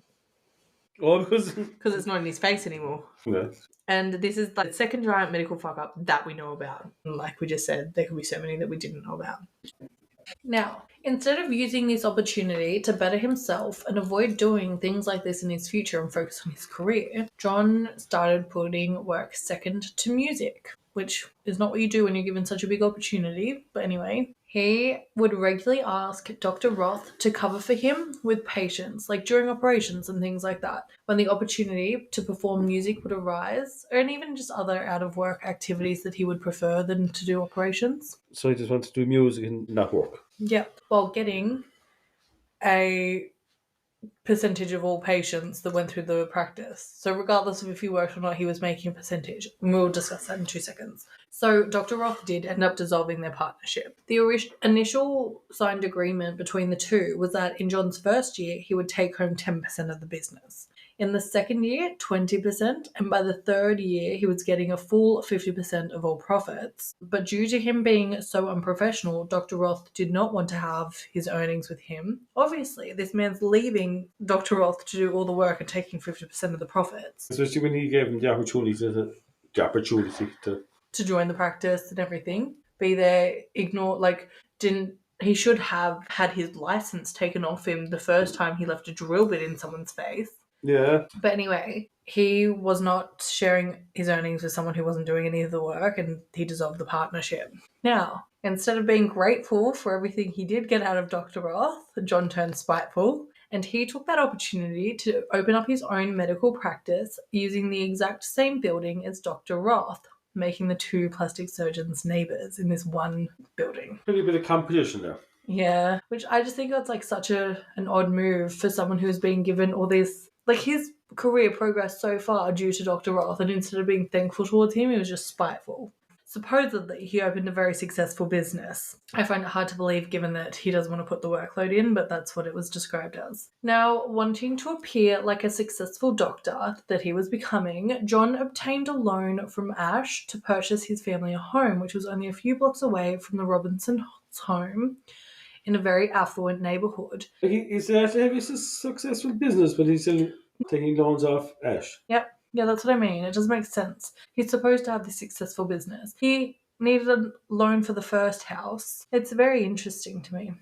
Oh, because it's not in his face anymore. Yeah. And this is the second giant medical fuck-up that we know about. Like we just said, there could be so many that we didn't know about. Now, instead of using this opportunity to better himself and avoid doing things like this in his future and focus on his career, John started putting work second to music, which is not what you do when you're given such a big opportunity. But anyway, he would regularly ask Dr. Roth to cover for him with patients, like during operations and things like that, when the opportunity to perform music would arise, and even just other out-of-work activities that he would prefer than to do operations. So he just wants to do music and not work. Yeah, while getting a percentage of all patients that went through the practice. So regardless of if he worked or not, he was making a percentage. And we'll discuss that in 2 seconds. So Dr. Roth did end up dissolving their partnership. The initial signed agreement between the two was that in John's first year, he would take home 10% of the business. In the second year, 20%, and by the third year, he was getting a full 50% of all profits. But due to him being so unprofessional, Dr. Roth did not want to have his earnings with him. Obviously, this man's leaving Dr. Roth to do all the work and taking 50% of the profits. Especially when he gave him the opportunity to join the practice and everything. Be there, ignore, he should have had his license taken off him the first time he left a drill bit in someone's face. Yeah. But anyway, he was not sharing his earnings with someone who wasn't doing any of the work, and he dissolved the partnership. Now, instead of being grateful for everything he did get out of Dr. Roth, John turned spiteful, and he took that opportunity to open up his own medical practice using the exact same building as Dr. Roth, making the two plastic surgeons neighbours in this one building. Pretty bit of competition there. Yeah, which I just think that's such an odd move for someone who's been given all this. His career progressed so far due to Dr. Roth, and instead of being thankful towards him, he was just spiteful. Supposedly, he opened a very successful business. I find it hard to believe given that he doesn't want to put the workload in, but that's what it was described as. Now, wanting to appear like a successful doctor that he was becoming, John obtained a loan from Ash to purchase his family a home, which was only a few blocks away from the Robinsons' home in a very affluent neighbourhood. He's actually having a successful business, but he's still taking loans off Ash. Yep. Yeah, that's what I mean. It doesn't make sense. He's supposed to have this successful business. He needed a loan for the first house. It's very interesting to me.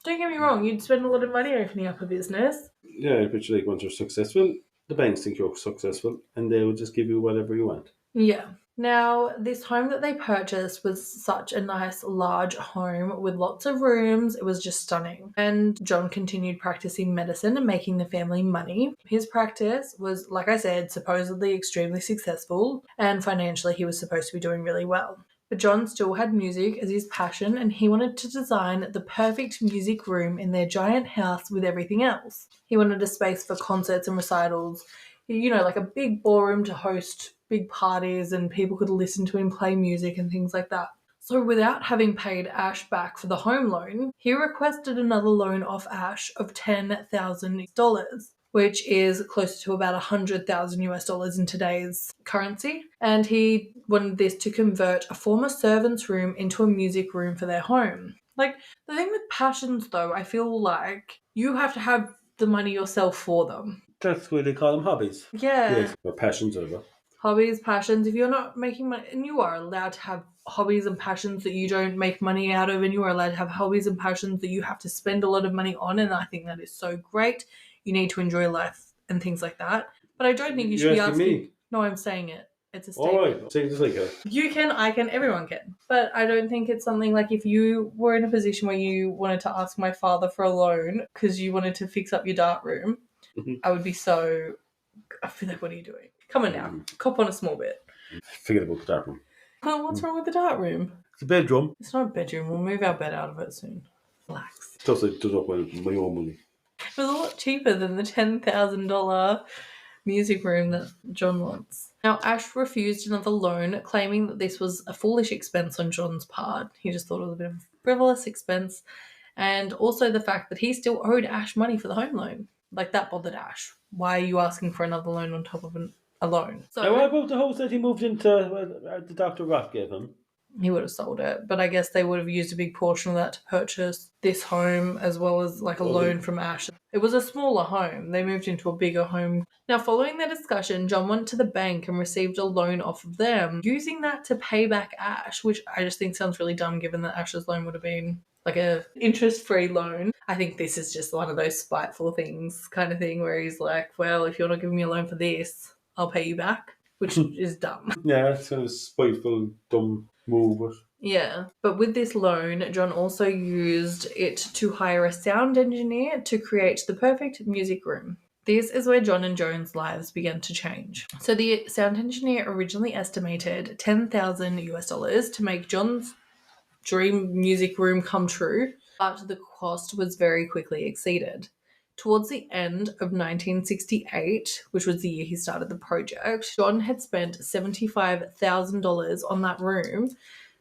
Don't get me wrong, you'd spend a lot of money opening up a business. Yeah, but once you're successful, the banks think you're successful, and they will just give you whatever you want. Yeah. Now, this home that they purchased was such a nice, large home with lots of rooms. It was just stunning. And John continued practicing medicine and making the family money. His practice was, like I said, supposedly extremely successful, and financially he was supposed to be doing really well. But John still had music as his passion, and he wanted to design the perfect music room in their giant house with everything else. He wanted a space for concerts and recitals, like a big ballroom to host big parties and people could listen to him play music and things like that. So without having paid Ash back for the home loan, he requested another loan off Ash of $10,000, which is closer to about $100,000 in today's currency. And he wanted this to convert a former servant's room into a music room for their home. The thing with passions, though, I feel like you have to have the money yourself for them. That's why they call them hobbies. Yeah. Yes, or passions, whatever. Hobbies, passions. If you're not making money, and you are allowed to have hobbies and passions that you don't make money out of, and you are allowed to have hobbies and passions that you have to spend a lot of money on, and I think that is so great. You need to enjoy life and things like that. But I don't think you should You're be asking asking. me? No, I'm saying it. It's a statement. All right, say this like that. You can, I can, everyone can. But I don't think it's something like if you were in a position where you wanted to ask my father for a loan because you wanted to fix up your dark room, I would be so. I feel like, what are you doing? Come on now, cop on a small bit. Forget about the dark room. Oh, what's wrong with the dark room? It's a bedroom. It's not a bedroom. We'll move our bed out of it soon. Relax. Just like does up with my own money. It was a lot cheaper than the $10,000 music room that John wants. Now, Ash refused another loan, claiming that this was a foolish expense on John's part. He just thought it was a bit of a frivolous expense. And also the fact that he still owed Ash money for the home loan. Like, that bothered Ash. Why are you asking for another loan on top of a loan? So, Now, what about the house that he moved into, the Dr. Roth gave him? he would have sold it, but I guess they would have used a big portion of that to purchase this home as well as like a loan from Ash. It was a smaller home. They moved into a bigger home. Now, following their discussion, John went to the bank and received a loan off of them, using that to pay back Ash, which I just think sounds really dumb given that Ash's loan would have been like a interest-free loan. I think this is just one of those spiteful things kind of thing where he's like, well, if you're not giving me a loan for this, I'll pay you back, which is dumb. Yeah, it's kind of a spiteful, dumb move. But Yeah, but with this loan, John also used it to hire a sound engineer to create the perfect music room. This is where John and Joan's lives began to change. So the sound engineer originally estimated $10,000 to make John's dream music room come true, but the cost was very quickly exceeded. Towards the end of 1968, which was the year he started the project, John had spent $75,000 on that room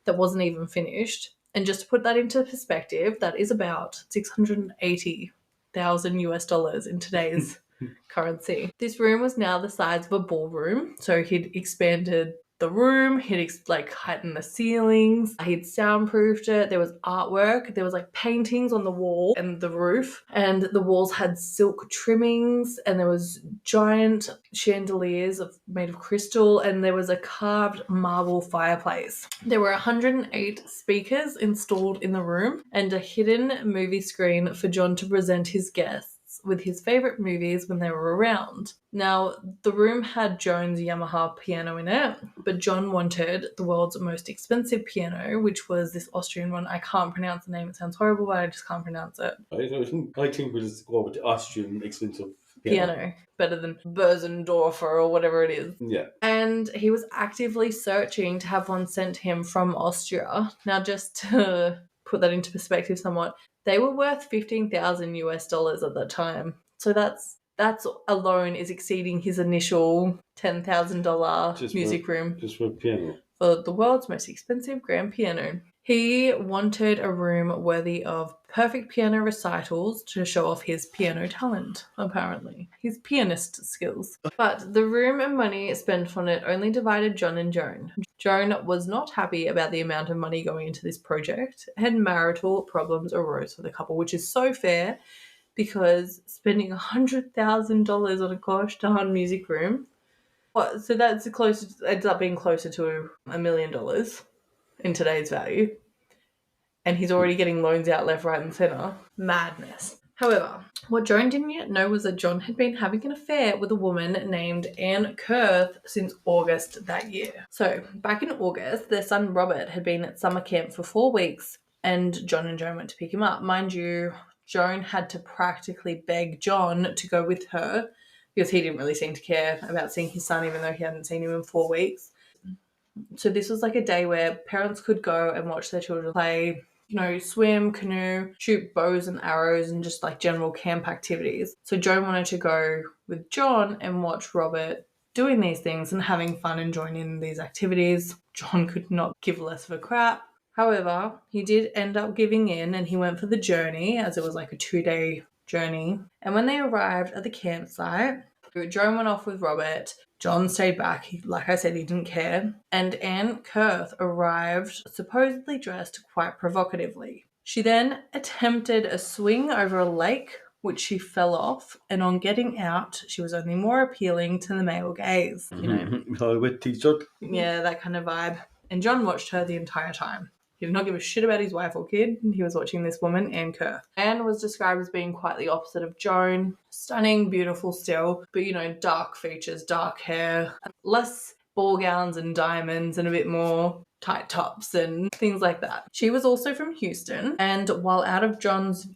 that wasn't even finished. And just to put that into perspective, that is about $680,000 in today's currency. This room was now the size of a ballroom, so he'd expanded the room, he'd heightened the ceilings, he'd soundproofed it, there was artwork, there was like paintings on the wall and the roof, and the walls had silk trimmings, and there was giant chandeliers made of crystal, and there was a carved marble fireplace. There were 108 speakers installed in the room and a hidden movie screen for John to present his guests with his favourite movies when they were around. Now, the room had Joan's Yamaha piano in it, but John wanted the world's most expensive piano, which was this Austrian one. I can't pronounce the name. It sounds horrible, but I just can't pronounce it. I think we'll just go with the Austrian expensive Piano. Better than Bösendorfer or whatever it is. Yeah. And he was actively searching to have one sent to him from Austria. Now, just to put that into perspective somewhat, they were worth $15,000 at that time. So that's alone is exceeding his initial $10,000 music room. Just for piano. For the world's most expensive grand piano. He wanted a room worthy of perfect piano recitals to show off his piano talent, apparently. His pianist skills. But the room and money spent on it only divided John and Joan. Joan was not happy about the amount of money going into this project, and marital problems arose for the couple, which is so fair because spending $100,000 on a gosh darn music room, so that's ends up being closer to $1 million in today's value. And he's already getting loans out left, right, and centre. Madness. However, what Joan didn't yet know was that John had been having an affair with a woman named Anne Kurth since August that year. So, back in August, their son Robert had been at summer camp for 4 weeks, and John and Joan went to pick him up. Mind you, Joan had to practically beg John to go with her because he didn't really seem to care about seeing his son, even though he hadn't seen him in 4 weeks. So this was like a day where parents could go and watch their children play, swim, canoe, shoot bows and arrows, and just like general camp activities. So Joan wanted to go with John and watch Robert doing these things and having fun and join in these activities. John could not give less of a crap. However, he did end up giving in and he went for the journey, as it was like a 2-day journey. And when they arrived at the campsite, Joan went off with Robert. John stayed back. Like I said, he didn't care. And Anne Kurth arrived supposedly dressed quite provocatively. She then attempted a swing over a lake, which she fell off. And on getting out, she was only more appealing to the male gaze. With t-shirt. Yeah, that kind of vibe. And John watched her the entire time. He did not give a shit about his wife or kid. He was watching this woman, Anne Kerr. Anne was described as being quite the opposite of Joan. Stunning, beautiful still, but dark features, dark hair, less ball gowns and diamonds, and a bit more tight tops and things like that. She was also from Houston, and while out of John's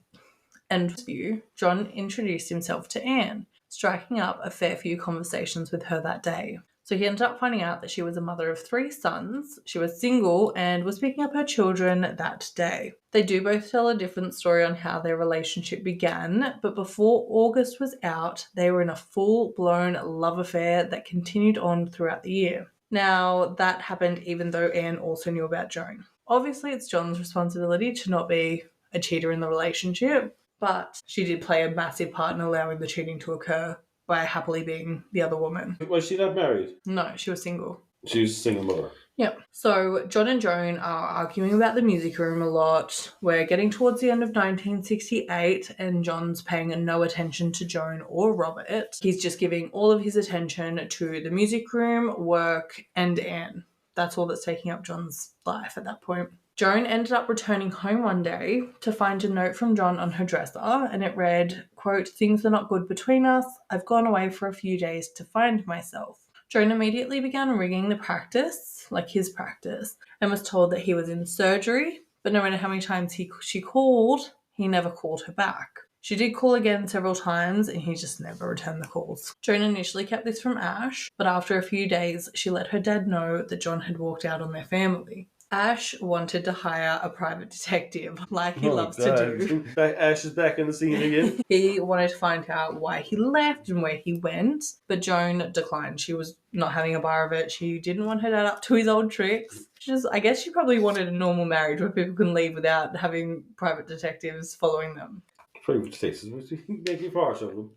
view, John introduced himself to Anne, striking up a fair few conversations with her that day. So he ended up finding out that she was a mother of 3 sons, she was single, and was picking up her children that day. They do both tell a different story on how their relationship began, but before August was out, they were in a full-blown love affair that continued on throughout the year. Now, that happened even though Anne also knew about Joan. Obviously, it's John's responsibility to not be a cheater in the relationship, but she did play a massive part in allowing the cheating to occur by happily being the other woman. Was she not married? No, she was single. She was a single mother. Yep. So John and Joan are arguing about the music room a lot. We're getting towards the end of 1968 and John's paying no attention to Joan or Robert. He's just giving all of his attention to the music room, work, and Anne. That's all that's taking up John's life at that point. Joan ended up returning home one day to find a note from John on her dresser, and it read, quote, "Things are not good between us. I've gone away for a few days to find myself." Joan immediately began ringing the practice, like his practice, and was told that he was in surgery, but no matter how many times she called, he never called her back. She did call again several times, and he just never returned the calls. Joan initially kept this from Ash, but after a few days, she let her dad know that John had walked out on their family. Ash wanted to hire a private detective, like he loves to do. Ash is back in the scene again. He wanted to find out why he left and where he went, but Joan declined. She was not having a bar of it. She didn't want her dad up to his old tricks. I guess she probably wanted a normal marriage where people can leave without having private detectives following them. Private detectives, make you harsh of them.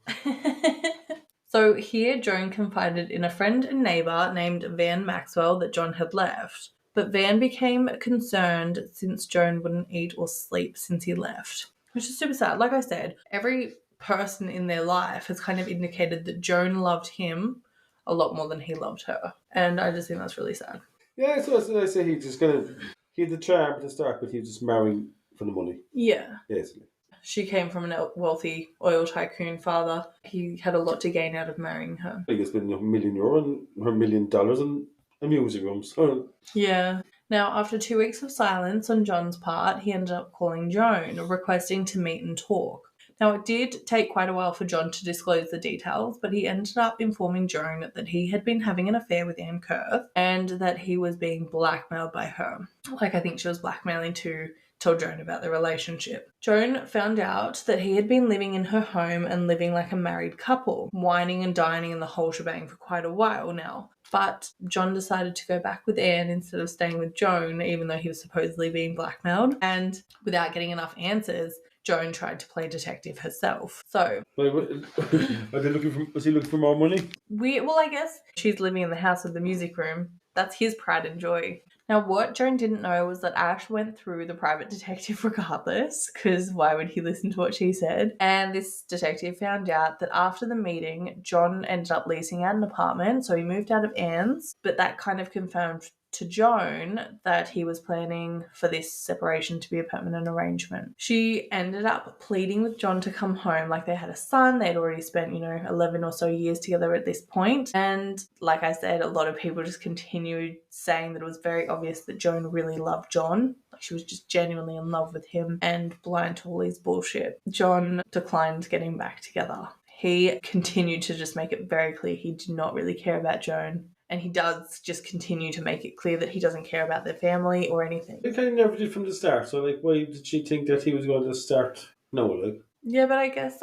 So here, Joan confided in a friend and neighbour named Van Maxwell that John had left. But Van became concerned since Joan wouldn't eat or sleep since he left, which is super sad. Like I said, every person in their life has kind of indicated that Joan loved him a lot more than he loved her. And I just think that's really sad. Yeah, so I say he had the charm at the start, but he was just marrying for the money. Yeah. Basically. She came from a wealthy oil tycoon father. He had a lot to gain out of marrying her. I think it's been €1 million and her $1 million and a music room. So. Yeah. Now, after 2 weeks of silence on John's part, he ended up calling Joan, requesting to meet and talk. Now, it did take quite a while for John to disclose the details, but he ended up informing Joan that he had been having an affair with Anne Kerr and that he was being blackmailed by her. Like, I think she was blackmailing to tell Joan about the relationship. Joan found out that he had been living in her home and living like a married couple, whining and dining in the whole shebang for quite a while now. But John decided to go back with Anne instead of staying with Joan, even though he was supposedly being blackmailed. And without getting enough answers, Joan tried to play detective herself. So, was he looking for more money? Well, I guess she's living in the house with the music room. That's his pride and joy. Now, what Joan didn't know was that Ash went through the private detective regardless, because why would he listen to what she said? And this detective found out that after the meeting, John ended up leasing out an apartment, so he moved out of Anne's, but that kind of confirmed to Joan that he was planning for this separation to be a permanent arrangement. She ended up pleading with John to come home, like they had a son. They'd already spent, 11 or so years together at this point. And like I said, a lot of people just continued saying that it was very obvious that Joan really loved John. Like she was just genuinely in love with him and blind to all his bullshit. John declined getting back together. He continued to just make it very clear he did not really care about Joan. And he does just continue to make it clear that he doesn't care about their family or anything. He kind of never did from the start. So, why did she think that he was going to start? No, Yeah, but I guess,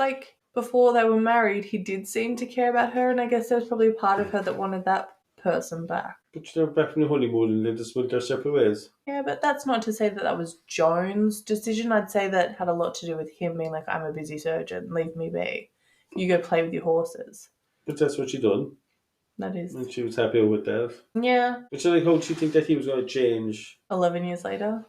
before they were married, he did seem to care about her. And I guess there was probably a part of her that wanted that person back. But they were back from the honeymoon and they just went their separate ways. Yeah, but that's not to say that was Joan's decision. I'd say that had a lot to do with him being like, I'm a busy surgeon, leave me be. You go play with your horses. But that's what she done. That is. And she was happy with that. Yeah. But how did she think that he was going to change? 11 years later?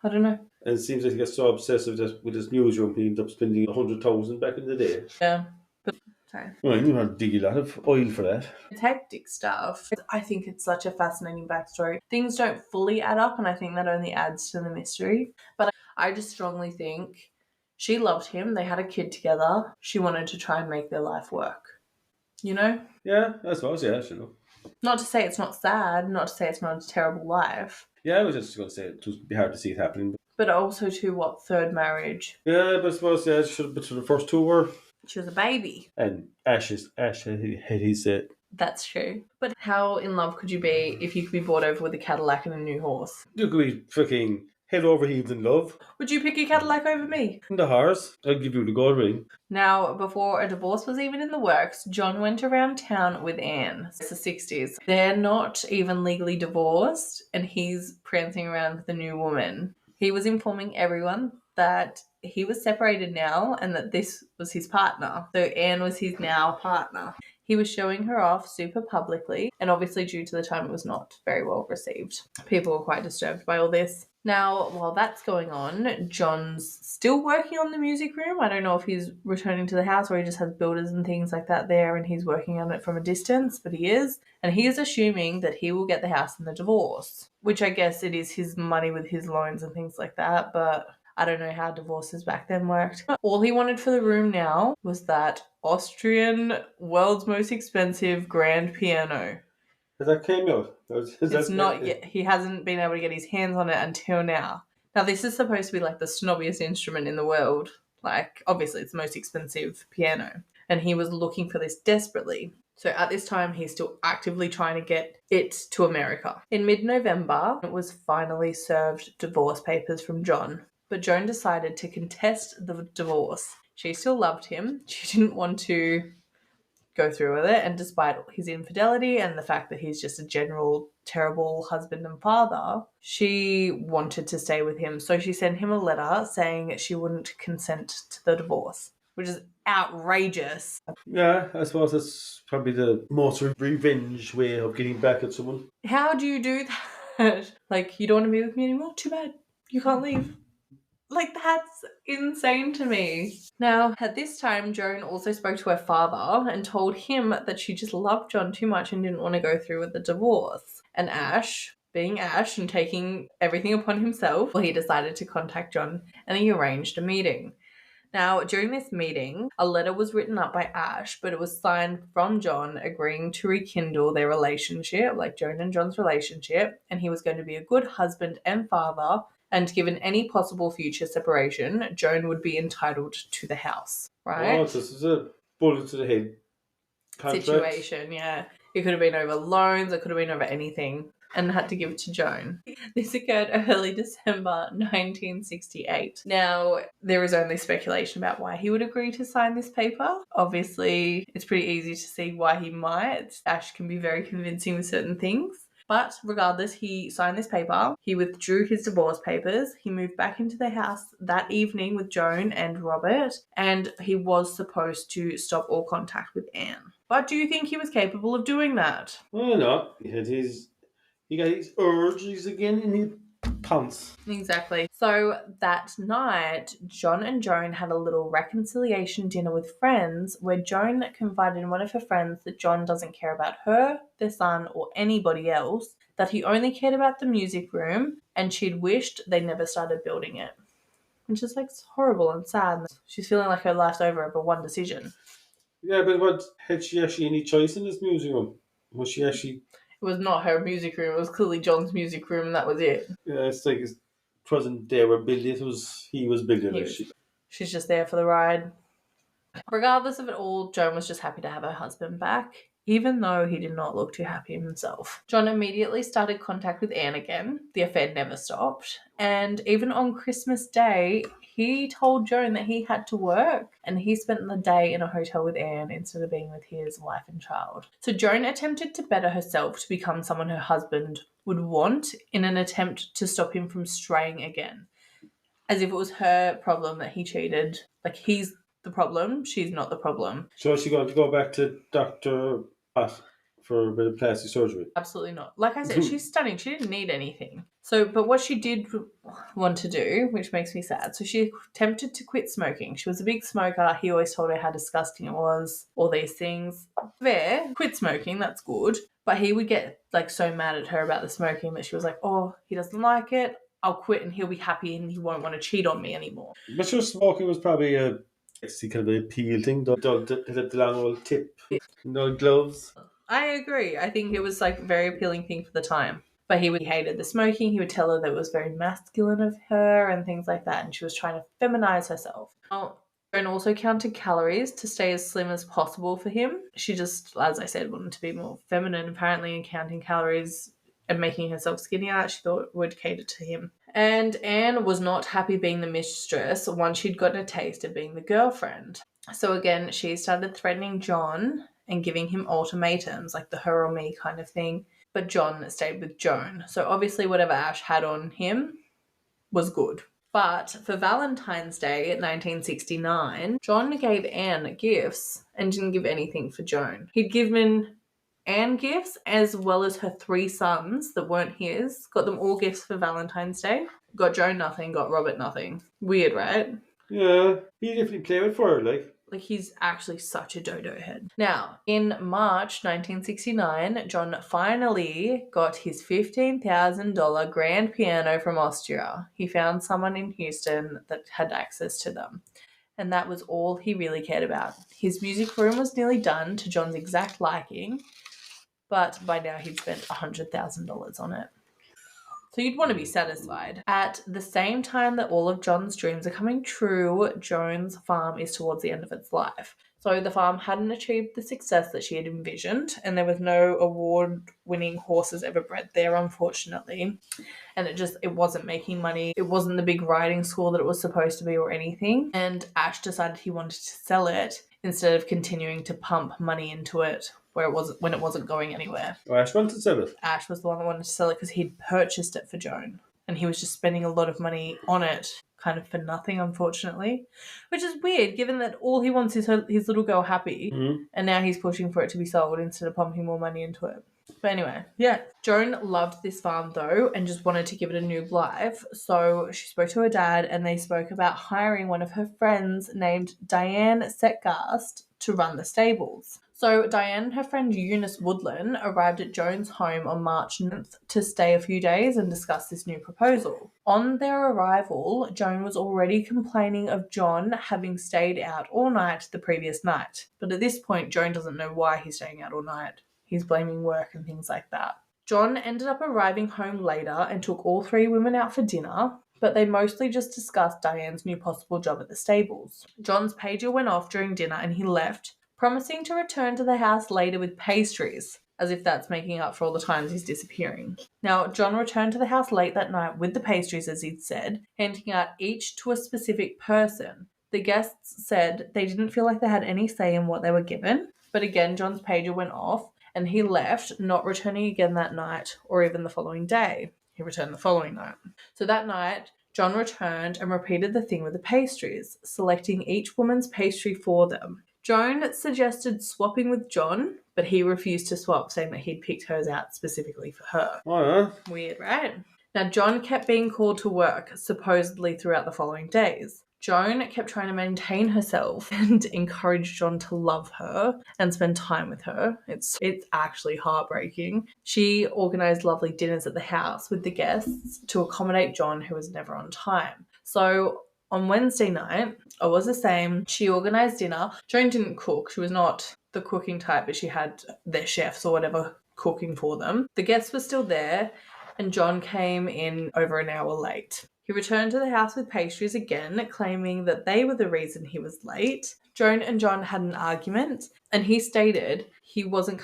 I don't know. And it seems like he got so obsessive with his newsroom, he ended up spending $100,000 back in the day. Yeah. But Okay. Well, you have to dig a lot of oil for that. It's hectic stuff. I think it's such a fascinating backstory. Things don't fully add up, and I think that only adds to the mystery. But I just strongly think she loved him. They had a kid together. She wanted to try and make their life work. You know? Yeah, I suppose, yeah, sure. Not to say it's not sad, not to say it's not a terrible life. Yeah, I was just going to say it would be hard to see it happening. But also to what, third marriage? Yeah, but I suppose, yeah, but the first two were. She was a baby. And Ash had his. That's true. But how in love could you be if you could be brought over with a Cadillac and a new horse? You could be fucking head over heels in love. Would you pick a Cadillac over me? In the horse, I'd give you the gold ring. Now, before a divorce was even in the works, John went around town with Anne. It's the 60s. They're not even legally divorced, and he's prancing around with a new woman. He was informing everyone that he was separated now and that this was his partner. So Anne was his now partner. He was showing her off super publicly, and obviously due to the time it was not very well received. People were quite disturbed by all this. Now, while that's going on, John's still working on the music room. I don't know if he's returning to the house or he just has builders and things like that there and he's working on it from a distance, but he is. And he is assuming that he will get the house in the divorce, which I guess it is his money with his loans and things like that, but I don't know how divorces back then worked. All he wanted for the room now was that Austrian, world's most expensive grand piano. Has that came out? It's not yet. He hasn't been able to get his hands on it until now. Now, this is supposed to be like the snobbiest instrument in the world. Like, obviously, it's the most expensive piano. And he was looking for this desperately. So at this time, he's still actively trying to get it to America. In mid-November, it was finally served divorce papers from John. But Joan decided to contest the divorce. She still loved him. She didn't want to go through with it, and despite his infidelity and the fact that he's just a general terrible husband and father, she wanted to stay with him. So she sent him a letter saying she wouldn't consent to the divorce, which is outrageous. Yeah, I suppose that's probably the most revenge way of getting back at someone. How do you do that? Like, you don't want to be with me anymore? Too bad. You can't leave. Like, that's insane to me. Now, at this time, Joan also spoke to her father and told him that she just loved John too much and didn't want to go through with the divorce. And Ash, being Ash and taking everything upon himself, well, he decided to contact John and he arranged a meeting. Now, during this meeting, a letter was written up by Ash, but it was signed from John agreeing to rekindle their relationship, like Joan and John's relationship, and he was going to be a good husband and father. And given any possible future separation, Joan would be entitled to the house, right? Oh, this is a bullet to the head contract. Situation, yeah. It could have been over loans, it could have been over anything, and had to give it to Joan. This occurred early December 1968. Now, there is only speculation about why he would agree to sign this paper. Obviously, it's pretty easy to see why he might. Ash can be very convincing with certain things. But regardless, he signed this paper. He withdrew his divorce papers. He moved back into the house that evening with Joan and Robert, and he was supposed to stop all contact with Anne. But do you think he was capable of doing that? Well, no. He got his urges again in his pants. Exactly. So that night, John and Joan had a little reconciliation dinner with friends where Joan confided in one of her friends that John doesn't care about her, their son, or anybody else, that he only cared about the music room, and she'd wished they never started building it. Which is like horrible and sad. She's feeling like her life's over one decision. Yeah, but what had she actually any choice in this music room? Was she actually? It was not her music room. It was clearly John's music room, and that was it. Yeah, it's like it wasn't they were building. It was he was building it. She's just there for the ride. Regardless of it all, Joan was just happy to have her husband back, even though he did not look too happy himself. John immediately started contact with Anne again. The affair never stopped. And even on Christmas Day, he told Joan that he had to work, and he spent the day in a hotel with Anne instead of being with his wife and child. So Joan attempted to better herself to become someone her husband would want in an attempt to stop him from straying again. As if it was her problem that he cheated. Like, he's the problem, she's not the problem. So is she going to go back to Dr. Pat for a bit of plastic surgery? Absolutely not. Like I said, she's stunning. She didn't need anything. So, but what she did, want to do, which makes me sad. So she attempted to quit smoking. She was a big smoker. He always told her how disgusting it was, all these things. Fair, quit smoking, that's good. But he would get like so mad at her about the smoking that she was like, oh, he doesn't like it. I'll quit and he'll be happy and he won't want to cheat on me anymore. But sure, smoking was probably a kind of an appeal thing. The long old tip, no gloves. I agree. I think it was like a very appealing thing for the time. But he hated the smoking. He would tell her that it was very masculine of her and things like that. And she was trying to feminize herself. Joan also counted calories to stay as slim as possible for him. She just, as I said, wanted to be more feminine apparently, and counting calories and making herself skinnier, she thought would cater to him. And Anne was not happy being the mistress once she'd gotten a taste of being the girlfriend. So again, she started threatening John and giving him ultimatums, like the her or me kind of thing. But John stayed with Joan. So obviously whatever Ash had on him was good. But for Valentine's Day 1969, John gave Anne gifts and didn't give anything for Joan. He'd given Anne gifts as well as her 3 sons that weren't his. Got them all gifts for Valentine's Day. Got Joan nothing, got Robert nothing. Weird, right? Yeah, he definitely played it for her, like. Like, he's actually such a dodo head. Now, in March 1969, John finally got his $15,000 grand piano from Austria. He found someone in Houston that had access to them. And that was all he really cared about. His music room was nearly done to John's exact liking, but by now he'd spent $100,000 on it. So you'd want to be satisfied. At the same time that all of John's dreams are coming true, Joan's farm is towards the end of its life. So the farm hadn't achieved the success that she had envisioned, and there was no award-winning horses ever bred there, unfortunately. And it wasn't making money. It wasn't the big riding school that it was supposed to be or anything. And Ash decided he wanted to sell it instead of continuing to pump money into it when it wasn't going anywhere. Oh, Ash wanted to sell it. Ash was the one that wanted to sell it because he'd purchased it for Joan. And he was just spending a lot of money on it, kind of for nothing, unfortunately. Which is weird, given that all he wants is his little girl happy. Mm-hmm. And now he's pushing for it to be sold instead of pumping more money into it. But anyway, yeah. Joan loved this farm, though, and just wanted to give it a new life. So she spoke to her dad, and they spoke about hiring one of her friends named Diane Setgast to run the stables. So Diane and her friend Eunice Woodland arrived at Joan's home on March 9th to stay a few days and discuss this new proposal. On their arrival, Joan was already complaining of John having stayed out all night the previous night. But at this point, Joan doesn't know why he's staying out all night. He's blaming work and things like that. John ended up arriving home later and took all 3 women out for dinner, but they mostly just discussed Diane's new possible job at the stables. John's pager went off during dinner and he left, promising to return to the house later with pastries, as if that's making up for all the times he's disappearing. Now, John returned to the house late that night with the pastries, as he'd said, handing out each to a specific person. The guests said they didn't feel like they had any say in what they were given, but again, John's pager went off, and he left, not returning again that night or even the following day. He returned the following night. So that night, John returned and repeated the thing with the pastries, selecting each woman's pastry for them. Joan suggested swapping with John, but he refused to swap, saying that he'd picked hers out specifically for her. Oh, yeah. Weird, right? Now, John kept being called to work, supposedly throughout the following days. Joan kept trying to maintain herself and encourage John to love her and spend time with her. It's actually heartbreaking. She organised lovely dinners at the house with the guests to accommodate John, who was never on time. So on Wednesday night, it was the same. She organised dinner. Joan didn't cook. She was not the cooking type, but she had their chefs or whatever cooking for them. The guests were still there, and John came in over an hour late. He returned to the house with pastries again, claiming that they were the reason he was late. Joan and John had an argument, and he stated he wasn't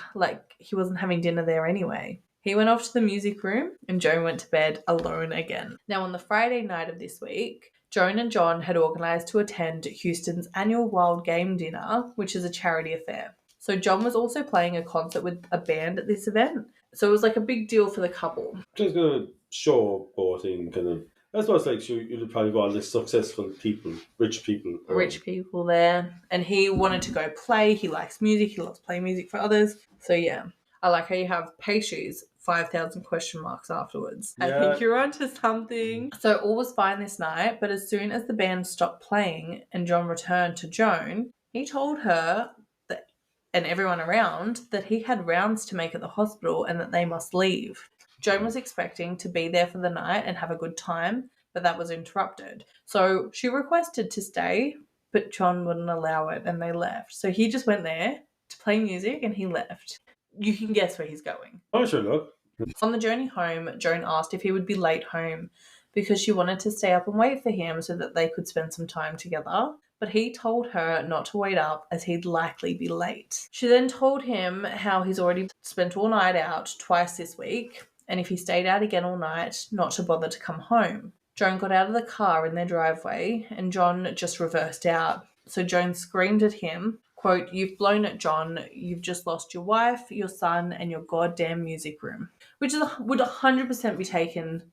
having dinner there anyway. He went off to the music room, and Joan went to bed alone again. Now, on the Friday night of this week, Joan and John had organised to attend Houston's annual Wild Game Dinner, which is a charity affair. So John was also playing a concert with a band at this event. So it was like a big deal for the couple. Just going to show boating kind of. That's what it's like. You'd probably got all the successful people, rich people. Rich people there. And he wanted to go play. He likes music. He loves playing music for others. So yeah. I like how you have pastries, 5,000 question marks afterwards. I Yeah. think you're onto something. So all was fine this night, but as soon as the band stopped playing and John returned to Joan, he told her that, and everyone around, that he had rounds to make at the hospital and that they must leave. Joan was expecting to be there for the night and have a good time, but that was interrupted. So she requested to stay, but John wouldn't allow it and they left. So he just went there to play music and he left. You can guess where he's going. Oh, sure, look. On the journey home, Joan asked if he would be late home because she wanted to stay up and wait for him so that they could spend some time together. But he told her not to wait up as he'd likely be late. She then told him how he's already spent all night out twice this week, and if he stayed out again all night, not to bother to come home. Joan got out of the car in their driveway, and John just reversed out. So Joan screamed at him, quote, "You've blown it, John. You've just lost your wife, your son, and your goddamn music room." Which would 100% be taken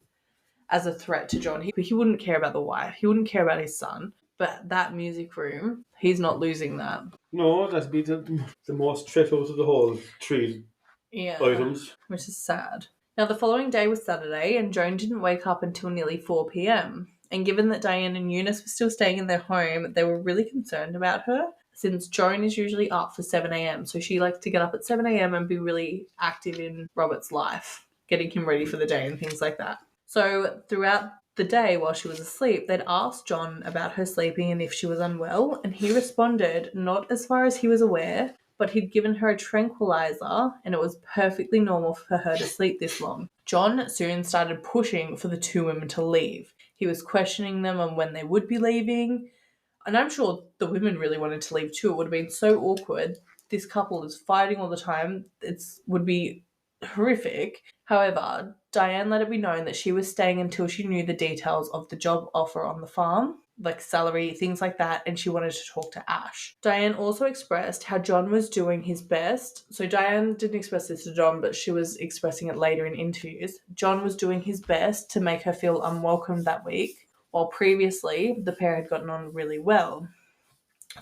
as a threat to John. He wouldn't care about the wife. He wouldn't care about his son. But that music room, he's not losing that. No, that'd be the most threat out of the whole three items. Which is sad. Now, the following day was Saturday, and Joan didn't wake up until nearly 4 p.m. And given that Diane and Eunice were still staying in their home, they were really concerned about her, since Joan is usually up for 7 a.m. So she likes to get up at 7 a.m. and be really active in Robert's life, getting him ready for the day and things like that. So throughout the day while she was asleep, they'd asked John about her sleeping and if she was unwell, and he responded not as far as he was aware, but he'd given her a tranquilizer and it was perfectly normal for her to sleep this long. John soon started pushing for the two women to leave. He was questioning them on when they would be leaving, and I'm sure the women really wanted to leave too. It would have been so awkward. This couple is fighting all the time. It would be horrific. However, Diane let it be known that she was staying until she knew the details of the job offer on the farm, like salary, things like that, and she wanted to talk to Ash. Diane also expressed how John was doing his best. So Diane didn't express this to John, but she was expressing it later in interviews. John was doing his best to make her feel unwelcome that week, while previously the pair had gotten on really well.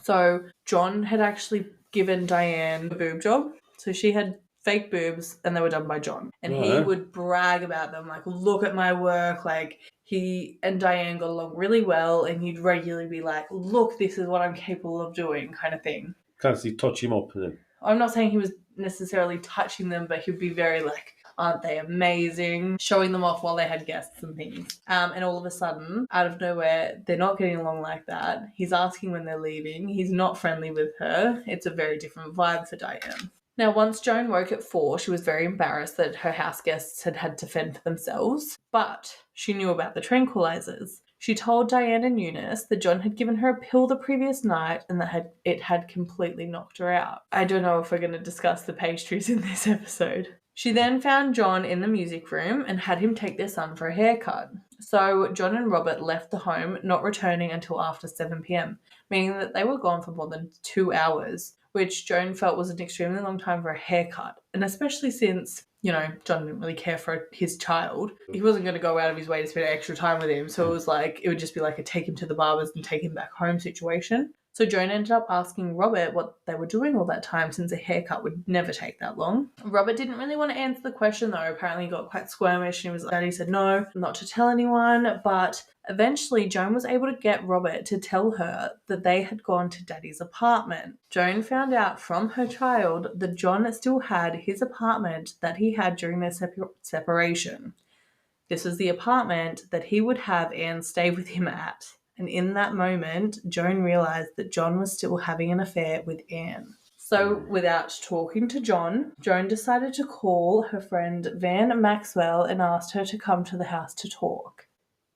So John had actually given Diane a boob job. So she had fake boobs and they were done by John. And he would brag about them, like, look at my work. Like, he and Diane got along really well, and he'd regularly be like, look, this is what I'm capable of doing, kind of thing. Can't see touch him up then. I'm not saying he was necessarily touching them, but he'd be very like, aren't they amazing? Showing them off while they had guests and things. And all of a sudden, out of nowhere, they're not getting along like that. He's asking when they're leaving. He's not friendly with her. It's a very different vibe for Diane. Now, once Joan woke at 4, she was very embarrassed that her house guests had to fend for themselves, but she knew about the tranquilizers. She told Diane and Eunice that John had given her a pill the previous night and that it had completely knocked her out. I don't know if we're going to discuss the pastries in this episode. She then found John in the music room and had him take their son for a haircut. So John and Robert left the home, not returning until after 7 p.m, meaning that they were gone for more than 2 hours, which Joan felt was an extremely long time for a haircut. And especially since, John didn't really care for his child. He wasn't going to go out of his way to spend extra time with him. So it would just be like a take him to the barbers and take him back home situation. So Joan ended up asking Robert what they were doing all that time, since a haircut would never take that long. Robert didn't really want to answer the question though. Apparently he got quite squirmish and he said no, not to tell anyone. But eventually Joan was able to get Robert to tell her that they had gone to Daddy's apartment. Joan found out from her child that John still had his apartment that he had during their separation. This was the apartment that he would have Anne stay with him at. And in that moment, Joan realised that John was still having an affair with Anne. So without talking to John, Joan decided to call her friend Van Maxwell and asked her to come to the house to talk.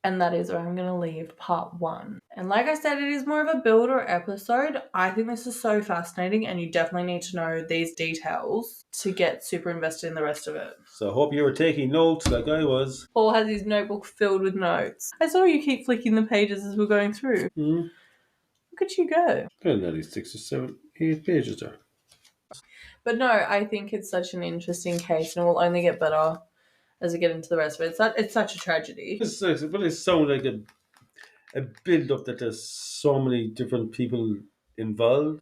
And that is where I'm going to leave part 1. And like I said, it is more of a builder episode. I think this is so fascinating, and you definitely need to know these details to get super invested in the rest of it. So I hope you were taking notes like I was. Paul has his notebook filled with notes. I saw you keep flicking the pages as we're going through. Look at you go. Well, nearly 6 or 7, 8 pages there. But no, I think it's such an interesting case, and it will only get better as we get into the rest of it. It's such a tragedy. It sounds like a build-up that there's so many different people involved.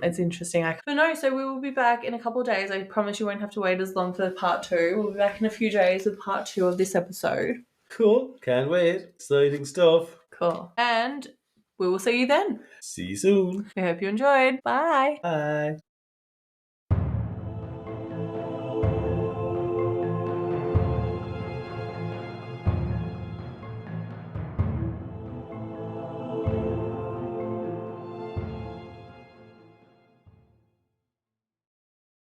It's interesting. But no, so we will be back in a couple of days. I promise you won't have to wait as long for part 2. We'll be back in a few days with part 2 of this episode. Cool. Can't wait. Exciting stuff. Cool. And we will see you then. See you soon. We hope you enjoyed. Bye. Bye.